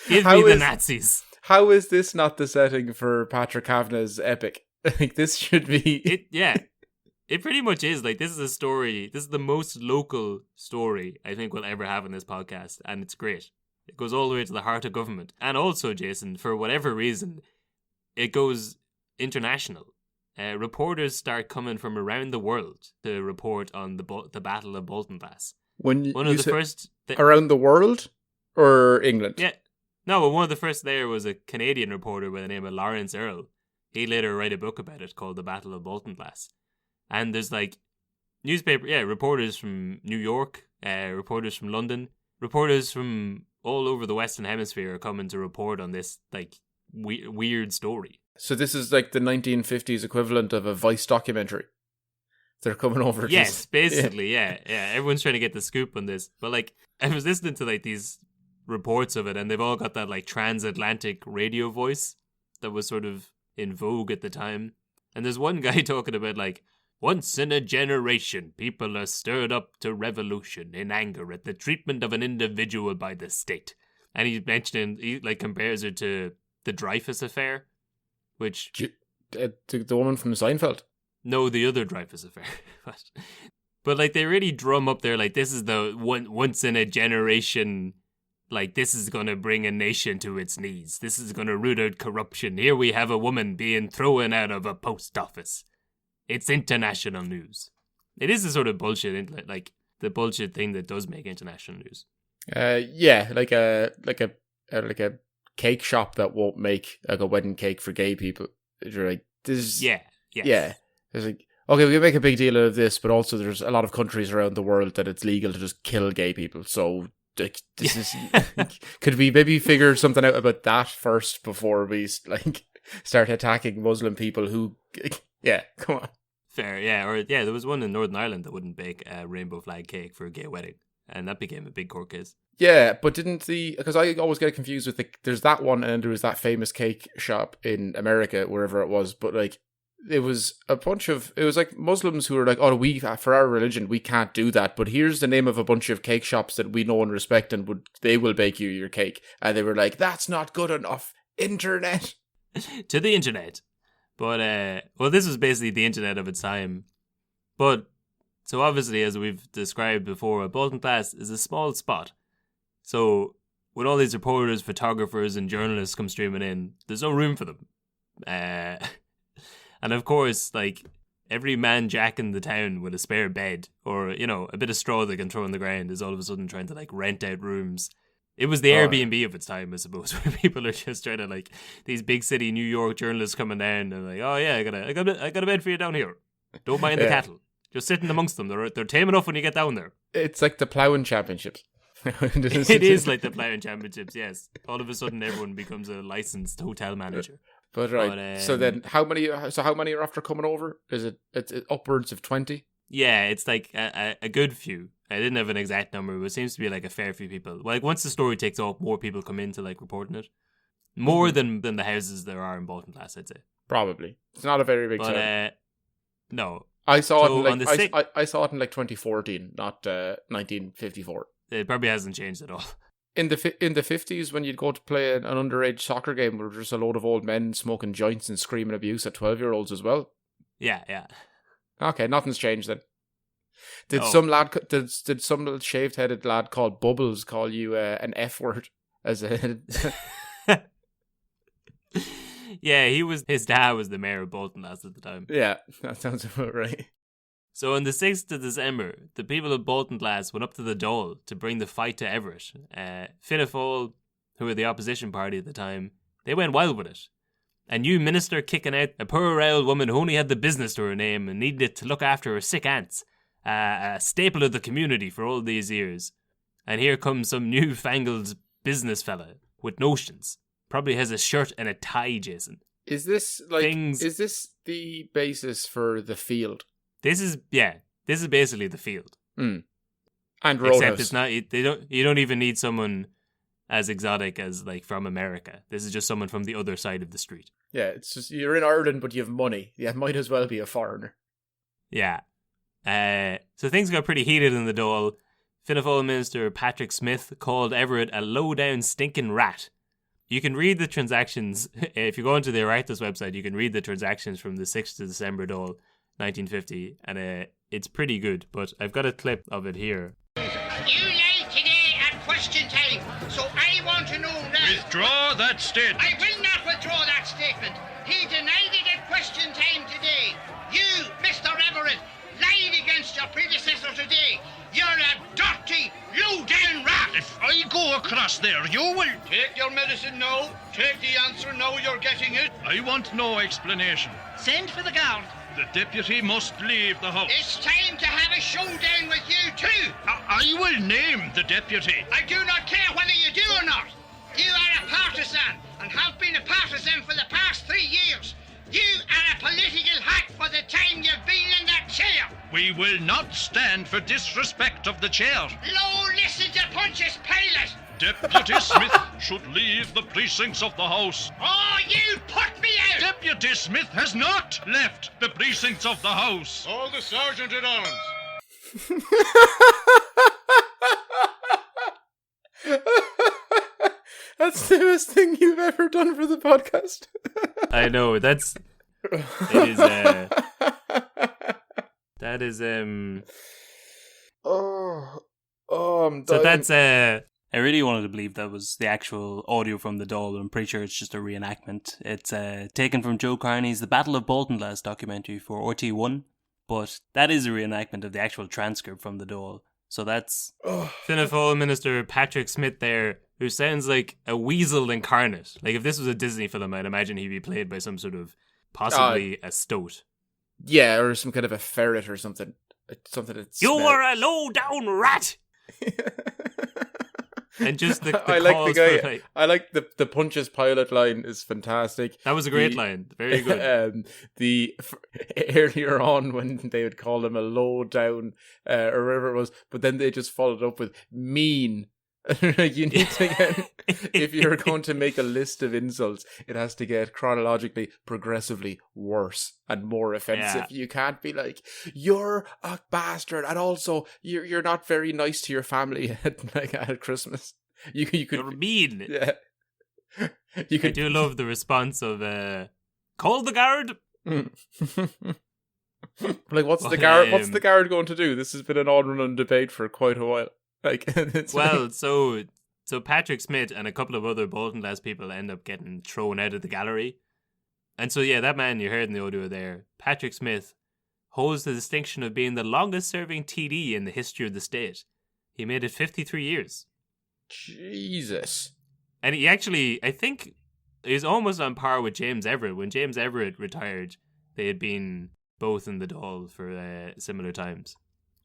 Give me the Nazis. How is this not the setting for Patrick Kavanagh's epic? Like this should be it. Yeah, it pretty much is. Like this is a story. This is the most local story I think we'll ever have in this podcast, and it's great. It goes all the way to the heart of government, and also, Jason, for whatever reason, it goes international. Reporters start coming from around the world to report on the Battle of Baltinglass. Around the world or England? Yeah, no. But one of the first there was a Canadian reporter by the name of Lawrence Earl. He later wrote a book about it called The Battle of Baltinglass. And there's like reporters from New York, reporters from London, reporters from all over the Western Hemisphere are coming to report on this like weird story. So this is like the 1950s equivalent of a Vice documentary. They're coming over. Yes, basically, yeah. Everyone's trying to get the scoop on this. But like, I was listening to like these reports of it, and they've all got that like transatlantic radio voice that was sort of in vogue at the time. And there's one guy talking about like, once in a generation, people are stirred up to revolution in anger at the treatment of an individual by the state. And he like compares it to the Dreyfus affair, which the woman from Seinfeld. No, the other Dreyfus affair. But like they really drum up there like this is the once in a generation. Like, this is going to bring a nation to its knees. This is going to root out corruption. Here we have a woman being thrown out of a post office. It's international news. It is the sort of bullshit, like the bullshit thing that does make international news. Yeah, like a cake shop that won't make like a wedding cake for gay people. You're like, this. Yeah. It's like, okay, we can make a big deal out of this, but also there's a lot of countries around the world that it's legal to just kill gay people. So. Like, this is could we maybe figure something out about that first before we like start attacking Muslim people who come on. Fair, yeah. Or there was one in Northern Ireland that wouldn't bake a rainbow flag cake for a gay wedding, and that became a big court case. Yeah, but because I always get confused with there's that one, and then there was that famous cake shop in America, wherever it was, but like it was like Muslims who were like, oh, for our religion, we can't do that. But here's the name of a bunch of cake shops that we know and respect, and they will bake you your cake. And they were like, that's not good enough. Internet. To the internet. But, this was basically the internet of its time. But, so obviously, as we've described before, Baltinglass is a small spot. So, when all these reporters, photographers, and journalists come streaming in, there's no room for them. And of course, like, every man jack in the town with a spare bed or, a bit of straw they can throw on the ground is all of a sudden trying to, like, rent out rooms. It was the Airbnb of its time, I suppose, where people are just trying to, like, these big city New York journalists coming down and like, oh yeah, I got a bed for you down here. Don't mind the cattle. Just sitting amongst them. They're tame enough when you get down there. It's like the ploughing championships. It is like the ploughing championships, yes. All of a sudden everyone becomes a licensed hotel manager. But so then how many are after coming over? Is it's upwards of 20? Yeah, it's like a good few. I didn't have an exact number, but it seems to be like a fair few people. Like once the story takes off, more people come into like reporting it. More than the houses there are in Baltinglass, I'd say. Probably. It's not a very big town. No. I saw I saw it in like 2014, not 1954. It probably hasn't changed at all. In the 50s, when you'd go to play an underage soccer game, where there's just a load of old men smoking joints and screaming abuse at 12-year-olds as well. Yeah. Okay, nothing's changed then. Did some little shaved-headed lad called Bubbles call you an F word as a? Yeah, his dad was the mayor of Baltinglass at the time. Yeah, that sounds about right. So on the 6th of December, the people of Baltinglass went up to the Dáil to bring the fight to Everett. Fianna Fáil, who were the opposition party at the time, they went wild with it. A new minister kicking out a poor old woman who only had the business to her name and needed to look after her sick aunts. A staple of the community for all these years. And here comes some newfangled business fella with notions. Probably has a shirt and a tie, Jason. Is this the basis for the field? This is basically the field. Mm. And Roadhouse. Except it's not. You don't even need someone as exotic as like from America. This is just someone from the other side of the street. Yeah, it's just you're in Ireland, but you have money. Yeah, might as well be a foreigner. Yeah. So things got pretty heated in the Dáil. Fianna Fáil Minister Patrick Smith called Everett a low-down stinking rat. You can read the transactions. If you go onto the Oireachtas website, you can read the transactions from the 6th of December Dáil, 1950, and it's pretty good, but I've got a clip of it here. You lied today at question time, so I want to know now. Withdraw that statement. I will not withdraw that statement. He denied it at question time today. You, Mr. Everett, lied against your predecessor today. You're a dirty, low-down rat. If I go across there, you will... Take your medicine now. Take the answer now you're getting it. I want no explanation. Send for the guard. The deputy must leave the house. It's time to have a showdown with you too. I will name the deputy. I do not care whether you do or not. You are a partisan and have been a partisan for the past 3 years. You are a political hack for the time you've been in that chair. We will not stand for disrespect of the chair. Low, listen to Pontius Pilate. Deputy Smith should leave the precincts of the house. Oh, you put me out. Deputy Smith has not left the precincts of the house. Call the sergeant at arms. That's the best thing you've ever done for the podcast. I know, that is I'm dying. So that's I really wanted to believe that was the actual audio from the Dáil, but I'm pretty sure it's just a reenactment. It's taken from Joe Carney's The Battle of Baltinglass documentary for RT1, but that is a reenactment of the actual transcript from the Dáil. So that's Fianna Fáil Minister Patrick Smith there, who sounds like a weasel incarnate. Like if this was a Disney film, I'd imagine he'd be played by some sort of possibly a stoat. Yeah, or some kind of a ferret or something. Something that You are a low down rat. And just the I like the guy. for, I like the Pontius Pilate line is fantastic. That was a great line, very good. Earlier on when they would call him a low down or whatever it was, but then they just followed up with mean. You need to get, if you're going to make a list of insults, it has to get chronologically, progressively worse and more offensive. Yeah. You can't be like, you're a bastard, and also you're not very nice to your family at Christmas. You could You're mean. Yeah. I do love the response of call the guard. Like, what's the guard going to do? This has been an on-run debate for quite a while. Like, well, so Patrick Smith and a couple of other Baltinglass people end up getting thrown out of the gallery. And so, yeah, that man you heard in the audio there, Patrick Smith, holds the distinction of being the longest-serving TD in the history of the state. He made it 53 years. Jesus. And he actually, I think, is almost on par with James Everett. When James Everett retired, they had been both in the Dáil for similar times.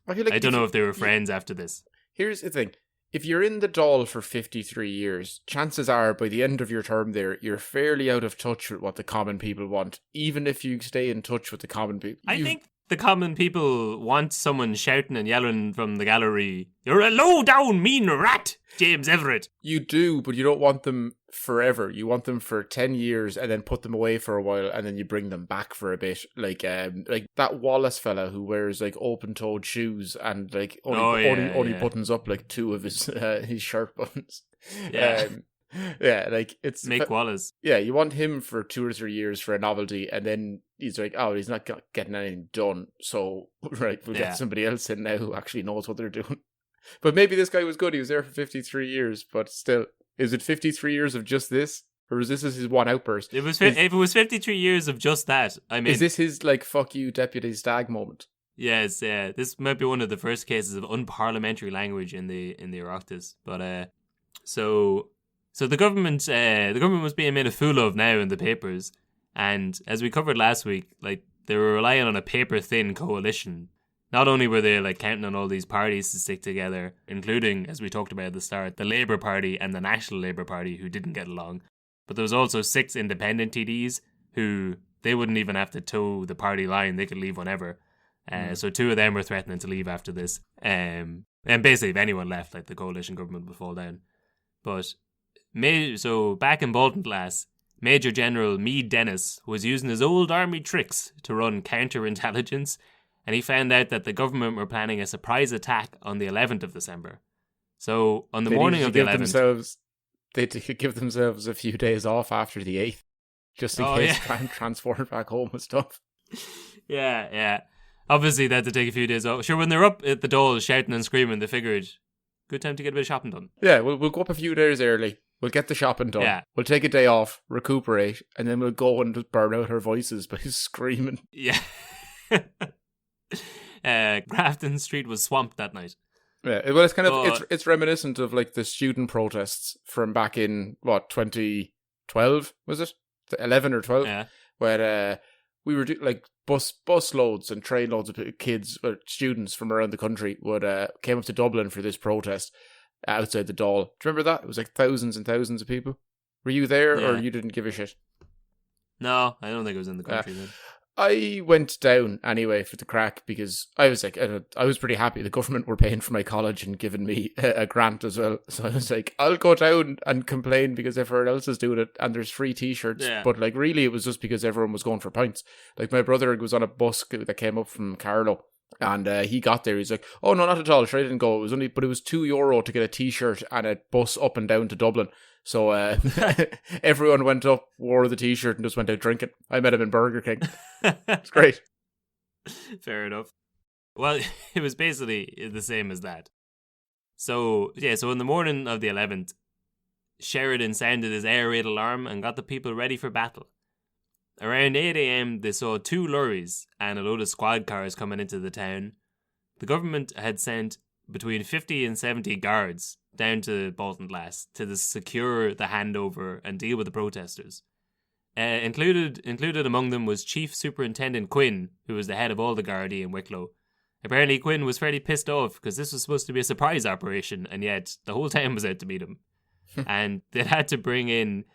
I don't know if they were friends after this. Here's the thing. If you're in the Dáil for 53 years, chances are by the end of your term there, you're fairly out of touch with what the common people want, even if you stay in touch with the common people. I think the common people want someone shouting and yelling from the gallery, "You're a low-down, mean rat, James Everett." You do, but you don't want them forever. You want them for 10 years and then put them away for a while and then you bring them back for a bit. Like that Wallace fella who wears like open-toed shoes and like only buttons up like two of his shirt buttons. Yeah. Like it's Mick Wallace. Yeah, you want him for 2 or 3 years for a novelty, and then he's like, oh, he's not getting anything done. So we'll get somebody else in now who actually knows what they're doing. But maybe this guy was good. He was there for 53 years, but still, is it 53 years of just this, or is this his one outburst? If it was 53 years of just that, I mean, is this his like "fuck you, Deputy Stag" moment? Yes, yeah. This might be one of the first cases of unparliamentary language in the Oireachtas. But so the government was being made a fool of now in the papers, and as we covered last week, like they were relying on a paper thin coalition. Not only were they like counting on all these parties to stick together, including, as we talked about at the start, the Labour Party and the National Labour Party, who didn't get along, but there was also 6 independent TDs who they wouldn't even have to toe the party line; they could leave whenever. So 2 of them were threatening to leave after this. And basically, if anyone left, like the coalition government would fall down. But so back in Baltinglass, Major General Meade Dennis was using his old army tricks to run counterintelligence, and he found out that the government were planning a surprise attack on the 11th of December. So on the morning of the 11th... They could give themselves a few days off after the 8th, just in case try and transport back home and stuff. Yeah. Obviously, they had to take a few days off. Sure, when they're up at the Dáil shouting and screaming, they figured, good time to get a bit of shopping done. Yeah, we'll go up a few days early. We'll get the shopping done. Yeah. We'll take a day off, recuperate, and then we'll go and just burn out our voices by screaming. Yeah. Grafton Street was swamped that night. Yeah, well, it's kind of it's reminiscent of like the student protests from back in 2012, was it? 11 or 12? Yeah. Where we were like bus loads and train loads of kids or students from around the country would came up to Dublin for this protest outside the Dáil. Do you remember that? It was like thousands and thousands of people. Were you there or you didn't give a shit? No, I don't think I was in the country then. I went down anyway for the crack because I was like, I was pretty happy. The government were paying for my college and giving me a grant as well. So I was like, I'll go down and complain because everyone else is doing it and there's free t-shirts. Yeah. But like really it was just because everyone was going for pints. Like my brother was on a bus that came up from Carlow. And he got there. He's like, "Oh no, not at all. Sure, I didn't go. It was €2 to get a t-shirt and a bus up and down to Dublin." So everyone went up, wore the t-shirt, and just went out drinking. I met him in Burger King. It's great. Fair enough. Well, it was basically the same as that. So in the morning of the 11th, Sheridan sounded his air raid alarm and got the people ready for battle. Around 8 a.m, they saw 2 lorries and a load of squad cars coming into the town. The government had sent between 50 and 70 guards down to Baltinglass to secure the handover and deal with the protesters. Included among them was Chief Superintendent Quinn, who was the head of all the Gardaí in Wicklow. Apparently Quinn was fairly pissed off because this was supposed to be a surprise operation, and yet the whole town was out to meet him. And they had to bring in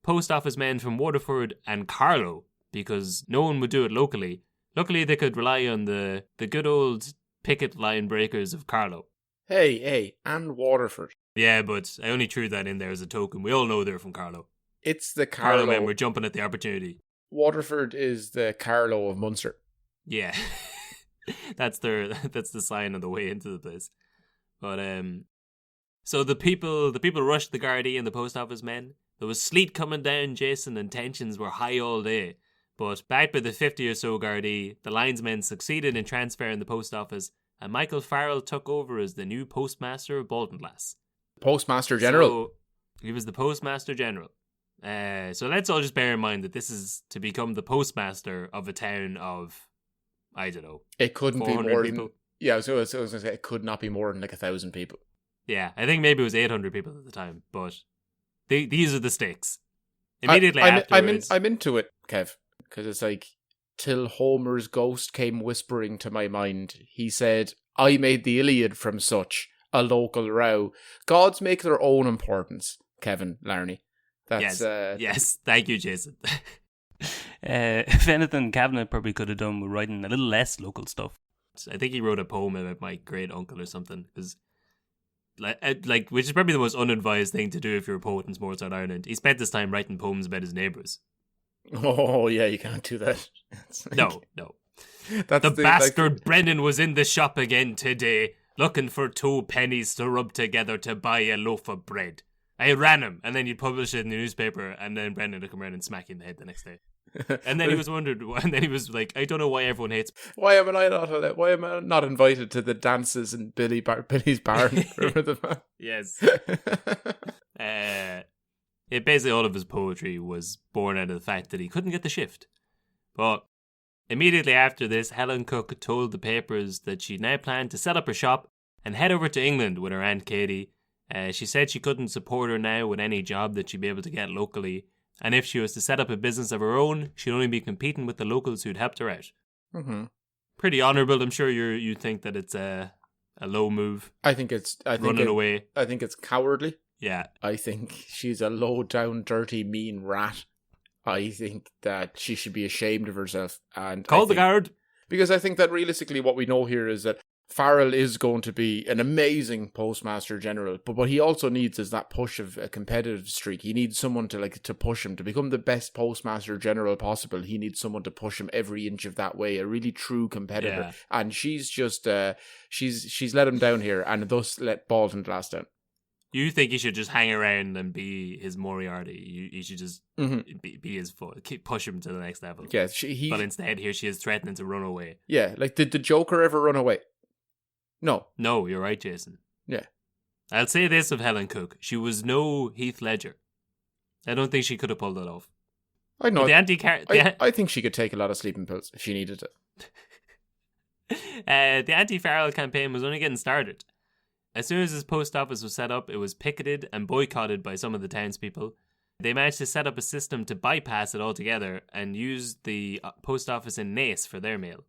post office men from Waterford and Carlow because no one would do it locally. Luckily, they could rely on the good old picket line breakers of Carlow. Hey, and Waterford. Yeah, but I only threw that in there as a token. We all know they're from Carlow. It's the Carlow men Carlow. were jumping at the opportunity. Waterford is the Carlow of Munster. Yeah. That's the sign on the way into the place. But so the people rushed the Gardaí and the post office men. There was sleet coming down, Jason, and tensions were high all day. But backed by the 50 or so Gardaí, the linesmen succeeded in transferring the post office, and Michael Farrell took over as the new postmaster of Baltinglass. Postmaster General. So he was the postmaster general. So let's all just bear in mind that this is to become the postmaster of a town of, I don't know, It couldn't be more people. than... Yeah, I was going to say it could not be more than like 1,000 people. Yeah, I think maybe it was 800 people at the time, but these are the stakes. Immediately afterwards... I'm into it, Kev, because it's like, till Homer's ghost came whispering to my mind, he said, I made the Iliad from such a local row. Gods make their own importance, Kevin Larney. That's, yes, thank you, Jason. If anything, Kavanagh probably could have done with writing a little less local stuff. I think he wrote a poem about my great uncle or something, because which is probably the most unadvised thing to do if you're a poet in small town Ireland. He spent his time writing poems about his neighbours. Oh yeah, you can't do that. No. That's the bastard Brennan was in the shop again today, looking for 2 pennies to rub together to buy a loaf of bread. I ran him, and then you'd publish it in the newspaper, and then Brendan would come around and smack you in the head the next day. And then he was wondered, and then he was like, I don't know why everyone hates. Why am I not invited to the dances in Billy's barn? Remember the Yes. Basically all of his poetry was born out of the fact that he couldn't get the shift. But immediately after this, Helen Cook told the papers that she now planned to set up her shop and head over to England with her Aunt Katie. She said she couldn't support her now with any job that she'd be able to get locally, and if she was to set up a business of her own, she'd only be competing with the locals who'd helped her out. Mm-hmm. Pretty honourable. I'm sure you think that it's a low move. I think running away. I think it's cowardly. Yeah. I think she's a low down, dirty, mean rat. I think that she should be ashamed of herself. And Call the guard. Because I think that realistically what we know here is that Farrell is going to be an amazing Postmaster General, but what he also needs is that push of a competitive streak. He needs someone to push him to become the best Postmaster General possible. He needs someone to push him every inch of that way, a really true competitor. Yeah. And she's just she's let him down here, and thus let Baltinglass down. You think he should just hang around and be his Moriarty? You should just be his foot, push him to the next level. Yeah, but instead, here she is threatening to run away. Yeah, like did the Joker ever run away? No, you're right, Jason. Yeah. I'll say this of Helen Cook. She was no Heath Ledger. I don't think she could have pulled that off. I know. I think she could take a lot of sleeping pills if she needed it. The anti-Farrell campaign was only getting started. As soon as his post office was set up, it was picketed and boycotted by some of the townspeople. They managed to set up a system to bypass it altogether and use the post office in Naas for their mail.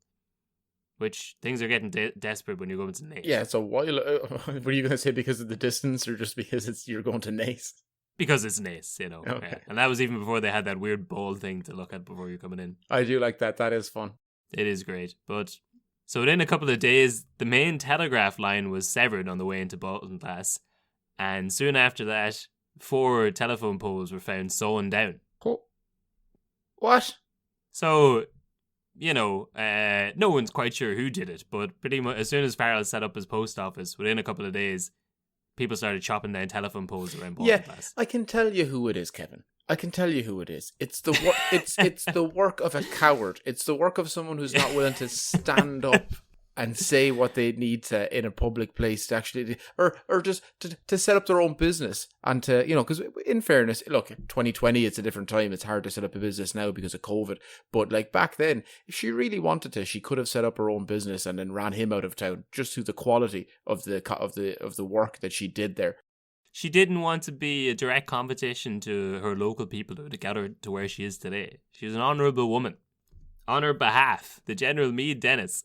Which, things are getting desperate when you're going to Naas. Yeah, it's a while. What are you going to say, because of the distance, or just because you're going to Naas? Because it's Naas, you know. Okay. Yeah. And that was even before they had that weird ball thing to look at before you're coming in. I do like that. That is fun. It is great. But so within a couple of days, the main telegraph line was severed on the way into Baltinglass. And soon after that, 4 telephone poles were found sawn down. Oh. What? So, no one's quite sure who did it, but pretty much as soon as Farrell set up his post office, within a couple of days, people started chopping down telephone poles around Baltinglass. Yeah, I can tell you who it is, Kevin. I can tell you who it is. It's the it's the work of a coward. It's the work of someone who's not willing to stand up and say what they need to in a public place to actually, or just to set up their own business and to, because in fairness, look, 2020, it's a different time. It's hard to set up a business now because of COVID. But like back then, if she really wanted to, she could have set up her own business and then ran him out of town just through the quality of the work that she did there. She didn't want to be a direct competition to her local people to get her to where she is today. She was an honourable woman. On her behalf, the General Meade Dennis,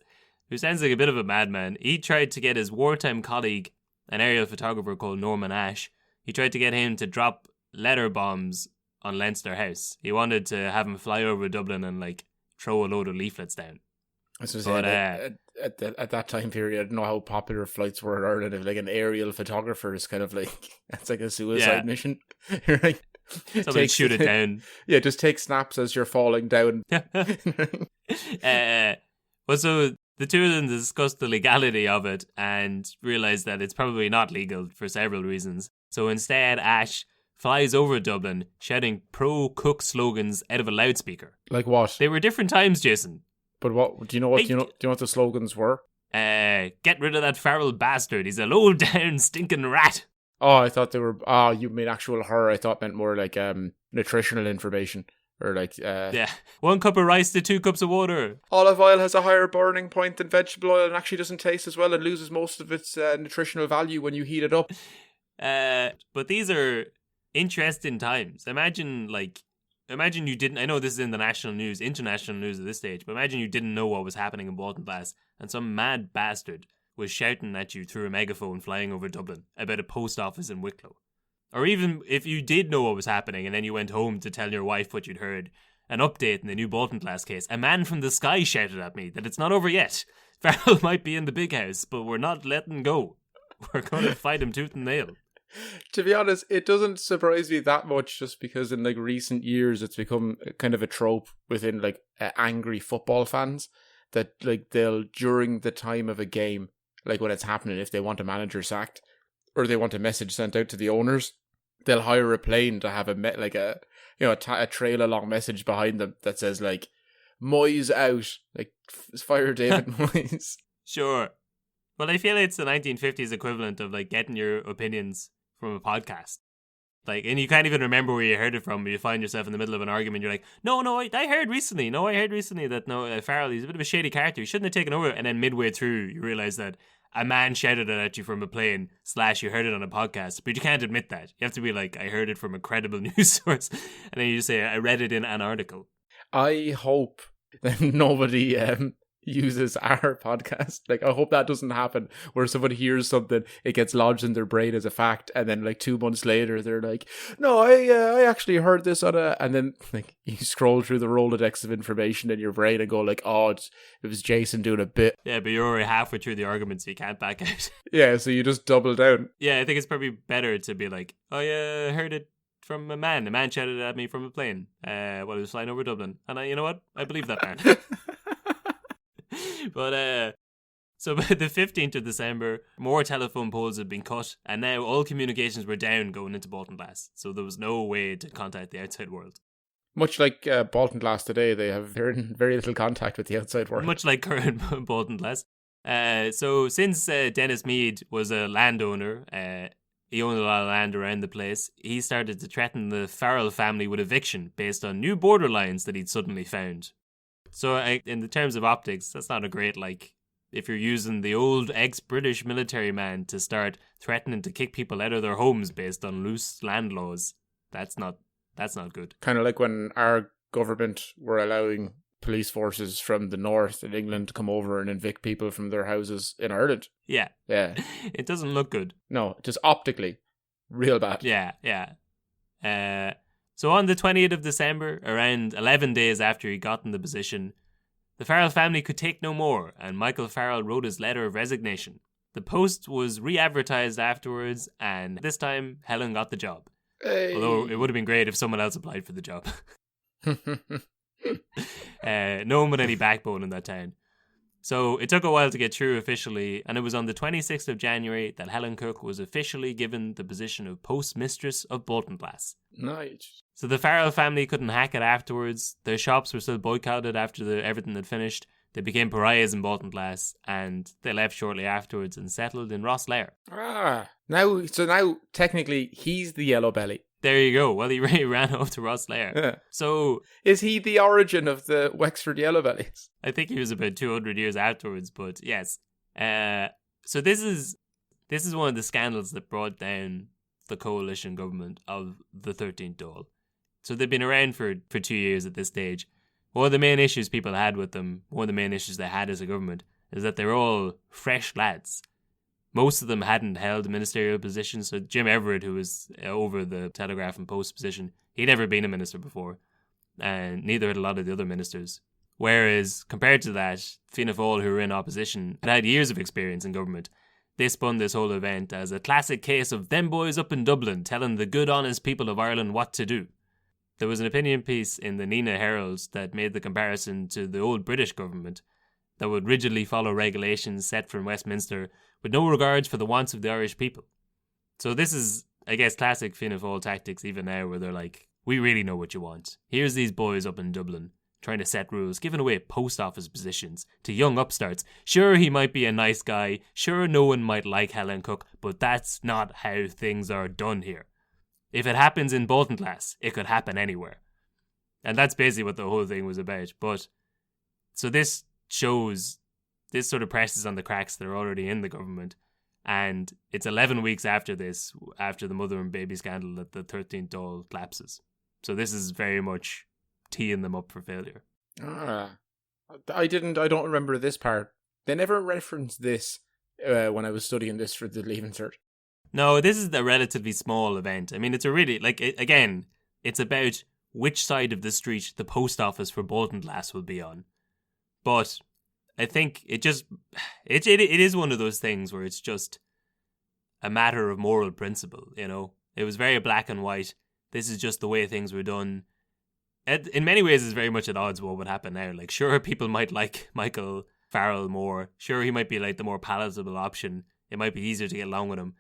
who sounds like a bit of a madman, he tried to get his wartime colleague, an aerial photographer called Norman Ashe, he tried to get him to drop letter bombs on Leinster House. He wanted to have him fly over Dublin and throw a load of leaflets down. I was going to say, at that time period, I don't know how popular flights were in Ireland. If like an aerial photographer is kind of like, that's like a suicide mission. You're like, somebody shoot it down. Yeah, just take snaps as you're falling down. Well, so the two of them discussed the legality of it and realised that it's probably not legal for several reasons. So instead, Ash flies over Dublin shouting pro-Cook slogans out of a loudspeaker. Like what? They were different times, Jason. But what do you know? Do you know what the slogans were? Get rid of that Farrell bastard. He's a low down stinking rat. Oh, I thought they were. Oh, you mean actual horror? I thought meant more like nutritional information. Or like, yeah, 1 cup of rice to 2 cups of water. Olive oil has a higher burning point than vegetable oil and actually doesn't taste as well and loses most of its nutritional value when you heat it up. But these are interesting times. Imagine you didn't, I know this is in the national news, international news at this stage, but imagine you didn't know what was happening in Baltinglass and some mad bastard was shouting at you through a megaphone flying over Dublin about a post office in Wicklow. Or even if you did know what was happening and then you went home to tell your wife what you'd heard, an update in the new Baltinglass case, a man from the sky shouted at me that it's not over yet. Farrell might be in the big house, but we're not letting go. We're going to fight him tooth and nail. To be honest, it doesn't surprise me that much just because in like recent years it's become kind of a trope within like angry football fans that like they'll, during the time of a game, like when it's happening, if they want a manager sacked or they want a message sent out to the owners, they'll hire a plane to have a trail along message behind them that says like Moyes out, like fire David Moyes. Sure. Well, I feel it's the 1950s equivalent of like getting your opinions from a podcast. Like, and you can't even remember where you heard it from, but you find yourself in the middle of an argument, you're like, I heard recently that Farrell, he's a bit of a shady character, he shouldn't have taken over, and then midway through you realise that a man shouted it at you from a plane, / you heard it on a podcast, but you can't admit that. You have to be like, I heard it from a credible news source, and then you just say, I read it in an article. I hope that nobody uses our podcast. Like, I hope that doesn't happen where someone hears something, it gets lodged in their brain as a fact, and then like 2 months later they're like, no, I actually heard this on a, and then like you scroll through the Rolodex of information in your brain and go like, oh, it was Jason doing a bit. Yeah, but you're already halfway through the argument, so you can't back out. Yeah, so you just double down. Yeah, I think it's probably better to be like, oh yeah, I heard it from a man shouted at me from a plane while he was flying over Dublin, and you know what, I believe that man. But so by the 15th of December, more telephone poles had been cut, and now all communications were down going into Baltinglass, so there was no way to contact the outside world. Much like Baltinglass today, they have very little contact with the outside world. Much like current Baltinglass. So since Dennis Mead was a landowner, he owned a lot of land around the place, he started to threaten the Farrell family with eviction based on new border lines that he'd suddenly found. So in the terms of optics, that's not a great, like, if you're using the old ex-British military man to start threatening to kick people out of their homes based on loose land laws, that's not good. Kind of like when our government were allowing police forces from the north in England to come over and evict people from their houses in Ireland. Yeah. Yeah. It doesn't look good. No, just optically. Real bad. Yeah. So on the 20th of December, around 11 days after he got in the position, the Farrell family could take no more, and Michael Farrell wrote his letter of resignation. The post was re-advertised afterwards, and this time Helen got the job. Hey. Although it would have been great if someone else applied for the job. No one with any backbone in that town. So it took a while to get through officially, and it was on the 26th of January that Helen Cook was officially given the position of postmistress of Baltinglass. Nice. So the Farrell family couldn't hack it afterwards. Their shops were still boycotted after everything had finished. They became pariahs in Baltinglass, and they left shortly afterwards and settled in Rosslare. Now technically he's the yellow belly. There you go. Well, he really ran off to Rosslare. Yeah. So is he the origin of the Wexford yellow bellies? I think he was about 200 years afterwards, but yes. So this is one of the scandals that brought down the coalition government of the 13th Dáil. So they've been around for 2 years at this stage. One of the main issues people had with them, one of the main issues they had as a government, is that they're all fresh lads. Most of them hadn't held ministerial positions. So Jim Everett, who was over the Telegraph and Post position, he'd never been a minister before. And neither had a lot of the other ministers. Whereas, compared to that, Fianna Fáil, who were in opposition, had years of experience in government. They spun this whole event as a classic case of them boys up in Dublin telling the good, honest people of Ireland what to do. There was an opinion piece in the Nina Herald that made the comparison to the old British government that would rigidly follow regulations set from Westminster with no regards for the wants of the Irish people. So this is, I guess, classic Fianna Fáil tactics even now, where they're like, we really know what you want. Here's these boys up in Dublin trying to set rules, giving away post office positions to young upstarts. Sure, he might be a nice guy. Sure, no one might like Helen Cook, but that's not how things are done here. If it happens in Baltinglass, it could happen anywhere. And that's basically what the whole thing was about. But so this shows, this sort of presses on the cracks that are already in the government. And it's 11 weeks after this, after the mother and baby scandal, that the 13th Dáil collapses. So this is very much teeing them up for failure. I don't remember this part. They never referenced this when I was studying this for the Leaving Cert. No, this is a relatively small event. I mean, it's a really, again, it's about which side of the street the post office for Baltinglass will be on. But I think it is one of those things where it's just a matter of moral principle, you know. It was very black and white. This is just the way things were done. In many ways, it's very much at odds with what would happen now. Like, sure, people might like Michael Farrell more. Sure, he might be like the more palatable option. It might be easier to get along with him.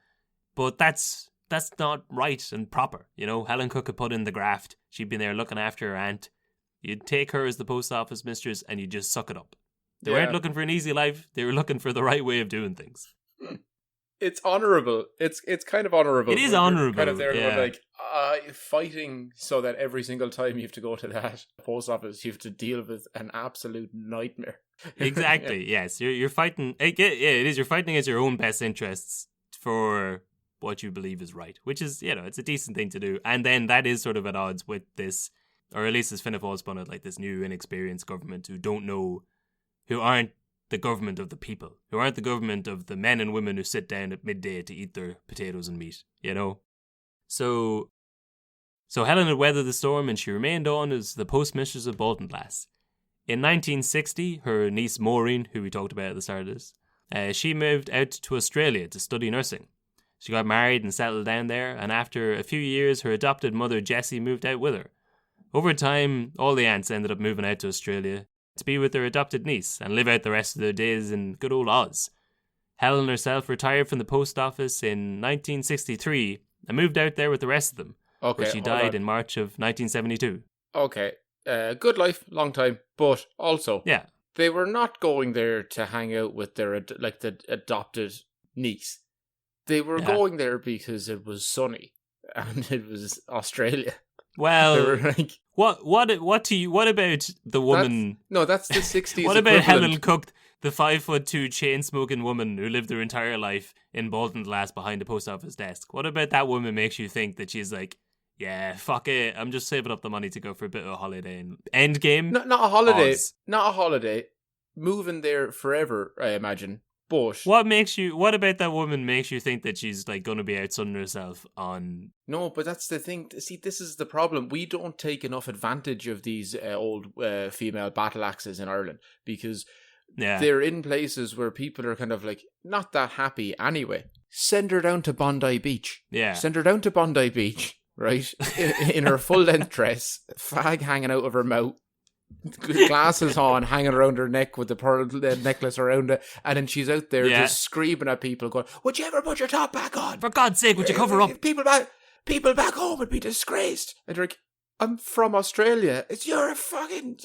But that's not right and proper, you know. Helen Cook had put in the graft. She'd been there looking after her aunt. You'd take her as the post office mistress and you just suck it up. They weren't looking for an easy life. They were looking for the right way of doing things. It's honourable. It's kind of honourable. It is honourable. Kind of there going like, fighting so that every single time you have to go to that post office, you have to deal with an absolute nightmare. Exactly. Yes, you're fighting. It is. You're fighting against your own best interests for what you believe is right, which is, you know, it's a decent thing to do. And then that is sort of at odds with this, or at least as Fianna Fáil spun it, like this new inexperienced government who aren't the government of the people, who aren't the government of the men and women who sit down at midday to eat their potatoes and meat, you know? So Helen had weathered the storm and she remained on as the postmistress of Baltinglass. In 1960, her niece Maureen, who we talked about at the start of this, she moved out to Australia to study nursing. She got married and settled down there, and after a few years, her adopted mother Jessie moved out with her. Over time, all the aunts ended up moving out to Australia to be with their adopted niece and live out the rest of their days in good old Oz. Helen herself retired from the post office in 1963 and moved out there with the rest of them, where she died in March of 1972. Okay, good life, long time, but also, they were not going there to hang out with their the adopted niece. They were going there because it was sunny and it was Australia. Well, they were like, what about the woman? That's the 60s. What about Helen Cook, the 5'2" chain-smoking woman who lived her entire life in Baltinglass behind a post office desk? What about that woman makes you think that she's like, yeah, fuck it, I'm just saving up the money to go for a bit of a holiday and Endgame? Not a holiday. Oz. Not a holiday. Moving there forever, I imagine. But what about that woman makes you think that she's like going to be out sunning herself on? No, but that's the thing. See, this is the problem. We don't take enough advantage of these old female battle axes in Ireland because they're in places where people are kind of like not that happy anyway. Send her down to Bondi Beach. Yeah. Send her down to Bondi Beach, right? in her full length dress, fag hanging out of her mouth. Glasses on, hanging around her neck with the pearl necklace around it, and then she's out there just screaming at people, going, "Would you ever put your top back on? For God's sake, would you cover up? People back home would be disgraced." And they're like, "I'm from Australia. You're a fucking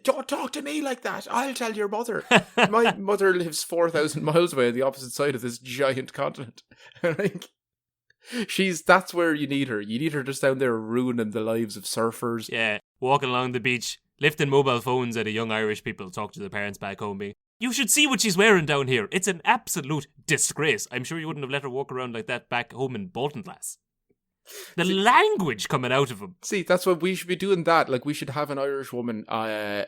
don't talk to me like that. I'll tell your mother. My mother lives 4,000 miles away on the opposite side of this giant continent." Like, that's where you need her. You need her just down there ruining the lives of surfers. Yeah, walking along the beach, lifting mobile phones at a young Irish people, talk to their parents back home being, "You should see what she's wearing down here. It's an absolute disgrace. I'm sure you wouldn't have let her walk around like that back home in Baltinglass." The language coming out of them. See, that's what we should be doing. That, like, we should have an Irish woman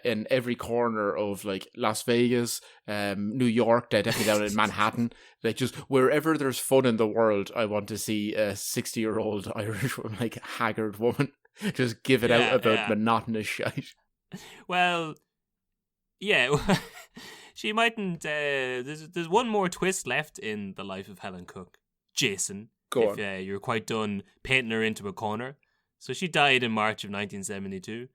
in every corner of like Las Vegas, New York, definitely down in Manhattan. Like, just wherever there's fun in the world, I want to see a 60-year-old Irish woman, like haggard woman, just give it out about monotonous shite. Well, Yeah, she mightn't. There's one more twist left in the life of Helen Cook. Jason, Go if on. you're quite done painting her into a corner. So she died in March of 1972.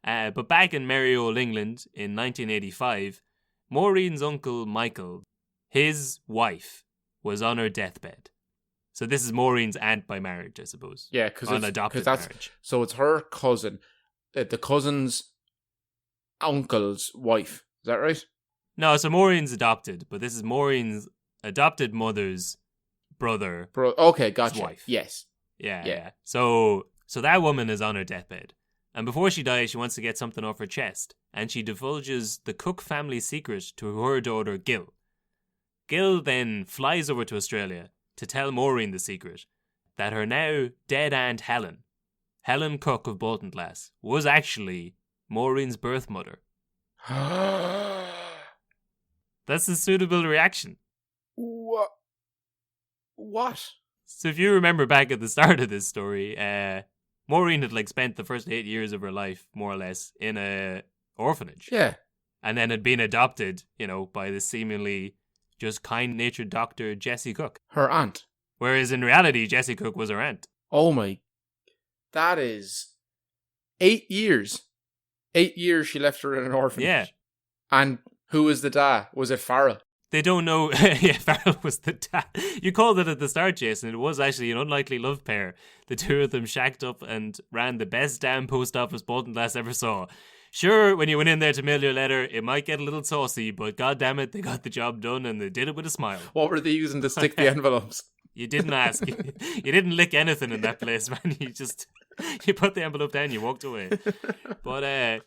But back in merry old England in 1985, Maureen's uncle Michael, his wife, was on her deathbed. So this is Maureen's aunt by marriage, I suppose. Yeah, because adopted that's marriage. so it's her cousin, the cousin's uncle's wife. Is that right? No, so Maureen's adopted, but this is Maureen's adopted mother's brother. Okay, gotcha. Wife. Yes. Yeah. So that woman is on her deathbed. And before she dies, she wants to get something off her chest. And she divulges the Cook family secret to her daughter, Gil. Gil then flies over to Australia to tell Maureen the secret that her now dead aunt Helen Cook of Baltinglass, was actually Maureen's birth mother. That's a suitable reaction. What? So if you remember back at the start of this story, Maureen had spent the first 8 years of her life, more or less, in a orphanage. Yeah. And then had been adopted, by the seemingly just kind-natured doctor Jessie Cook. Her aunt. Whereas in reality, Jessie Cook was her aunt. Oh my. That is 8 years. 8 years she left her in an orphanage. Yeah. And who was the dad? Was it Farrell? They don't know. Yeah, Farrell was the dad. You called it at the start, Jason. It was actually an unlikely love pair. The two of them shacked up and ran the best damn post office Baltinglass ever saw. Sure, when you went in there to mail your letter, it might get a little saucy, but goddammit, they got the job done and they did it with a smile. What were they using to stick the envelopes? You didn't ask. You didn't lick anything in that place, man. You put the envelope down, you walked away. But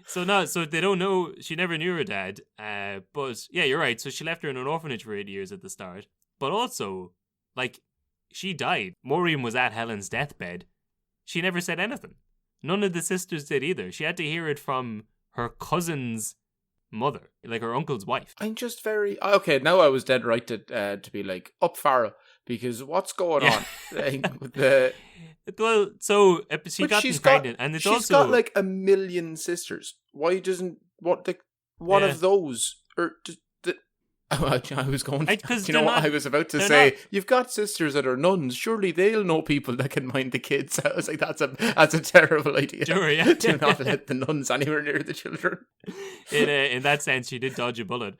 so they don't know. She never knew her dad. But yeah, you're right. So she left her in an orphanage for 8 years at the start. But also, she died. Maureen was at Helen's deathbed. She never said anything. None of the sisters did either. She had to hear it from her cousin's mother, her uncle's wife. I'm just very... Okay, now I was dead right to be up Farrell, because what's going on? Well, so she got pregnant, and she's got 1 million sisters. Why doesn't... one of those... I was going... I was about to say, you've got sisters that are nuns. Surely they'll know people that can mind the kids. I was like, that's a terrible idea. Sure, yeah. Do not let the nuns anywhere near the children. In that sense, she did dodge a bullet.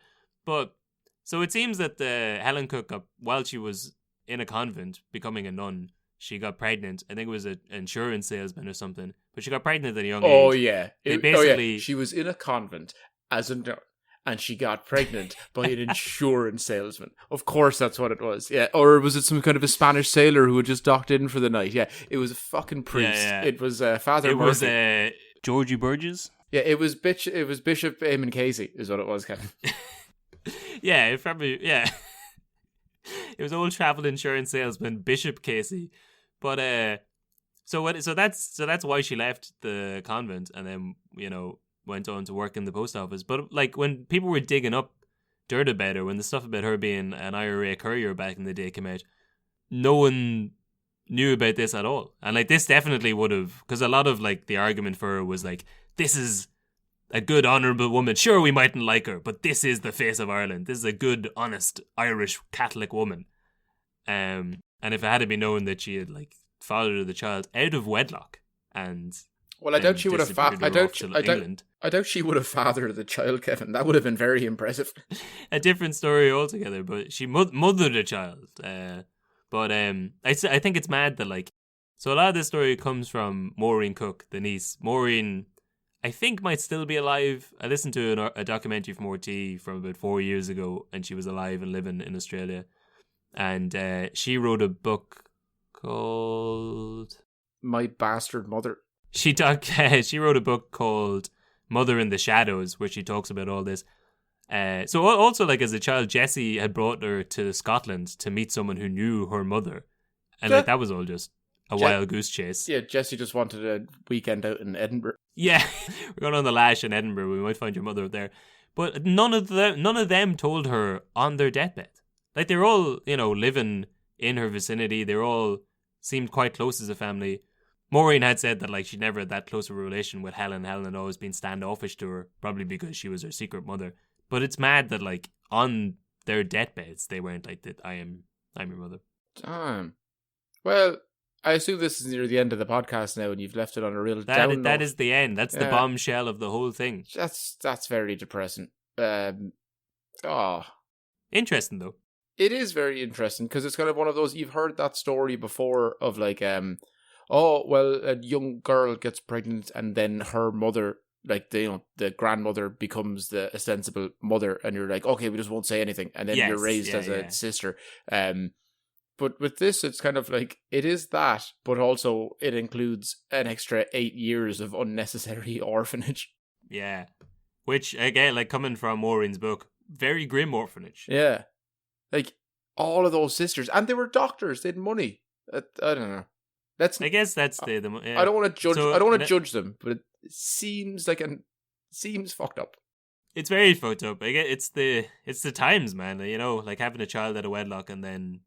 But, so it seems that Helen Cook, while she was in a convent, becoming a nun, she got pregnant. I think it was an insurance salesman or something. But she got pregnant at a young age. Oh, yeah. Basically... She was in a convent as a nun. And she got pregnant by an insurance salesman. Of course, that's what it was. Yeah, or was it some kind of a Spanish sailor who had just docked in for the night? Yeah, it was a fucking priest. Yeah. It was Father Murphy. It was Georgie Burgess. Yeah, it was Bishop Eamon Casey, is what it was, Kevin. Yeah, it probably. Yeah, it was old travel insurance salesman Bishop Casey. But so that's why she left the convent, and then went on to work in the post office. But when people were digging up dirt about her, when the stuff about her being an IRA courier back in the day came out, no one knew about this at all. And this definitely would have, because a lot of the argument for her was this is a good, honourable woman. Sure, we mightn't like her, but this is the face of Ireland. This is a good, honest Irish Catholic woman. And if it had been known that she had fathered the child out of wedlock, and I doubt she would have. I doubt she would have fathered the child, Kevin. That would have been very impressive. A different story altogether. But she mothered a child. But I think it's mad that so a lot of this story comes from Maureen Cook, the niece. Maureen, I think, might still be alive. I listened to a documentary from RT from about 4 years ago, and she was alive and living in Australia. And she wrote a book called My Bastard Mother. She wrote a book called Mother in the Shadows, where she talks about all this. So also, as a child, Jessie had brought her to Scotland to meet someone who knew her mother. And that was all just a wild goose chase. Yeah, Jessie just wanted a weekend out in Edinburgh. Yeah, we're going on the lash in Edinburgh. We might find your mother up there. But none of them told her on their deathbed. They were all, living in her vicinity. They all seemed quite close as a family. Maureen had said that like she never had that close of a relation with Helen. Helen had always been standoffish to her, probably because she was her secret mother. But it's mad that like on their deathbeds they weren't like that. I'm your mother. Damn. Well, I assume this is near the end of the podcast now, and you've left it on a real down note. That is the end. That's the bombshell of the whole thing. That's very depressing. Interesting though. It is very interesting because it's kind of one of those, you've heard that story before of like, a young girl gets pregnant and then her mother, like the grandmother becomes the ostensible mother, and you're like, okay, we just won't say anything, and then you're raised as a sister. But with this, it's kind of like, it is that, but also it includes an extra 8 years of unnecessary orphanage. Yeah. Which, again, like coming from Maureen's book, very grim orphanage. Yeah. Like, all of those sisters, and they were doctors, they had money. I don't know. I guess that's the yeah. I don't want to judge. I don't want to judge them, but it seems fucked up. It's very fucked up. I get it's the times, man. You know, like having a child out of wedlock and then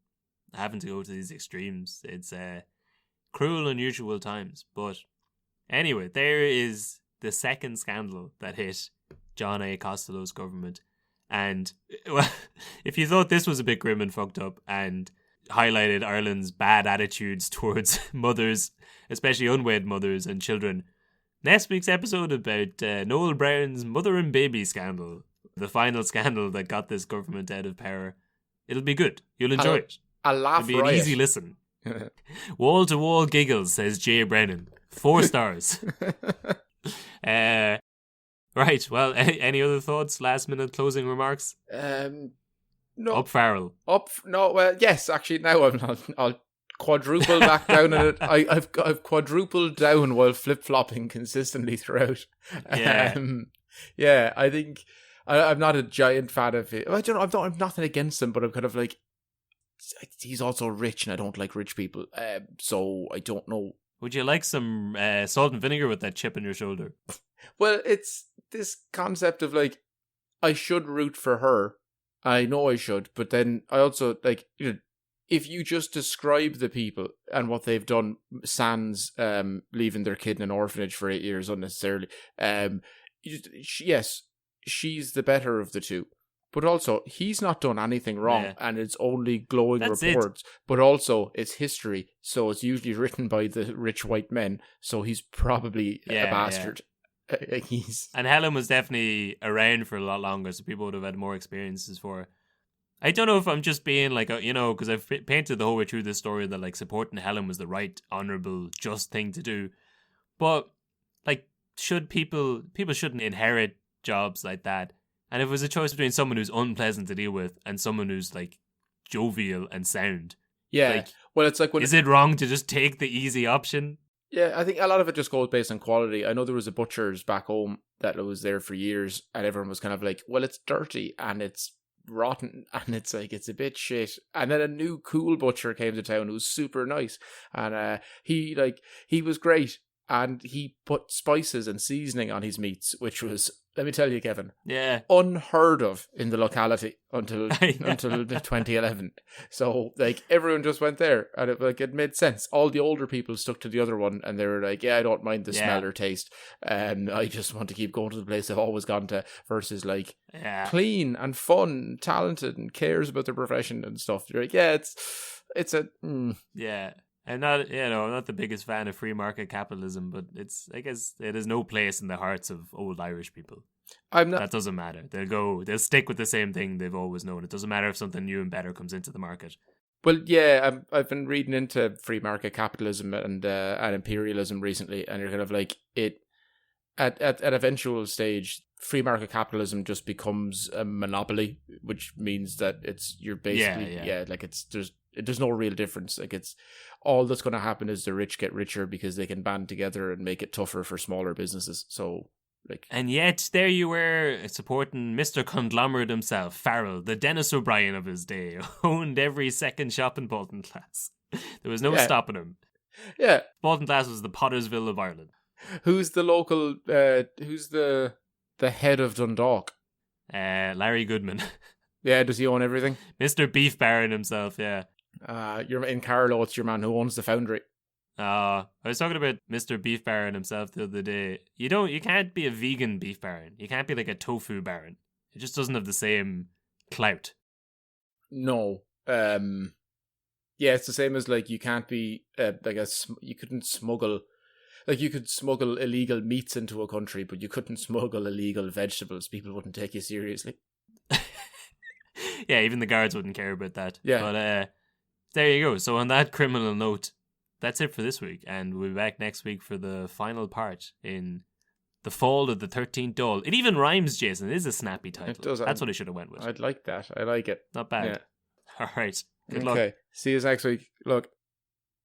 having to go to these extremes. It's cruel, unusual times. But anyway, there is the second scandal that hit John A. Costello's government. And well, if you thought this was a bit grim and fucked up and highlighted Ireland's bad attitudes towards mothers, especially unwed mothers and children, next week's episode about Noel Brown's mother and baby scandal, the final scandal that got this government out of power. It'll be good. You'll enjoy it. I'll laugh. It'll be an easy listen. Wall to wall giggles, says Jay Brennan. 4 stars. Right. Well, any other thoughts? Last minute closing remarks? No. Up Farrell. No. Well, yes. Actually, now I'll quadruple back down on it. I've quadrupled down while flip flopping consistently throughout. Yeah. Yeah. I think I'm not a giant fan of it. I don't know. I'm nothing against him, but I'm kind of like, he's also rich, and I don't like rich people. So I don't know. Would you like some salt and vinegar with that chip on your shoulder? Well, it's this concept of like, I should root for her. I know I should, but then I also like, if you just describe the people and what they've done, sans leaving their kid in an orphanage for 8 years unnecessarily, yes, she's the better of the two. But also, he's not done anything wrong, and it's only glowing reports. But also, it's history, so it's usually written by the rich white men, so he's probably a bastard. And Helen was definitely around for a lot longer, so people would have had more experiences for her. I don't know if I'm just being like, because I've painted the whole way through this story that like supporting Helen was the right, honourable, just thing to do. But like, people shouldn't inherit jobs like that. And if it was a choice between someone who's unpleasant to deal with and someone who's like jovial and sound, well, it's like, is it wrong to just take the easy option? Yeah, I think a lot of it just goes based on quality. I know there was a butcher's back home that was there for years, and everyone was kind of like, well, it's dirty and it's rotten and it's like, it's a bit shit. And then a new cool butcher came to town who was super nice, and he was great, and he put spices and seasoning on his meats, which was, let me tell you, Kevin, unheard of in the locality until 2011. So like, everyone just went there, and it made sense. All the older people stuck to the other one, and they were like, I don't mind the smell or taste, and I just want to keep going to the place I've always gone to, versus like clean and fun, talented, and cares about their profession and stuff. You're like, it's a I'm not the biggest fan of free market capitalism, but I guess it has no place in the hearts of old Irish people. That doesn't matter. They'll stick with the same thing they've always known. It doesn't matter if something new and better comes into the market. Well, yeah, I've been reading into free market capitalism and imperialism recently, and you're kind of like, it at eventual stage, free market capitalism just becomes a monopoly, which means that you're basically there's no real difference. Like, it's all that's going to happen is the rich get richer because they can band together and make it tougher for smaller businesses. So, like, and yet there you were supporting Mr. Conglomerate himself, Farrell, the Dennis O'Brien of his day, owned every second shop in Baltinglass. There was no stopping him. Yeah, Baltinglass was the Pottersville of Ireland. Who's the local? Who's the head of Dundalk? Larry Goodman. Yeah, does he own everything? Mr. Beef Baron himself, yeah. You're in Carlow, it's your man who owns the foundry. I was talking about Mr. Beef Baron himself the other day. You can't be a vegan beef baron. You can't be like a tofu baron. It just doesn't have the same clout. No. Yeah, it's the same as like you can't be you couldn't smuggle. Like, you could smuggle illegal meats into a country, but you couldn't smuggle illegal vegetables. People wouldn't take you seriously. Yeah, even the guards wouldn't care about that. Yeah. But there you go. So on that criminal note, that's it for this week. And we'll be back next week for the final part in The Fall of the 13th Doll. It even rhymes, Jason. It is a snappy title. It does. That's what I should have went with. I'd like that. I like it. Not bad. Yeah. All right. Good luck. Okay. See you next week. Look.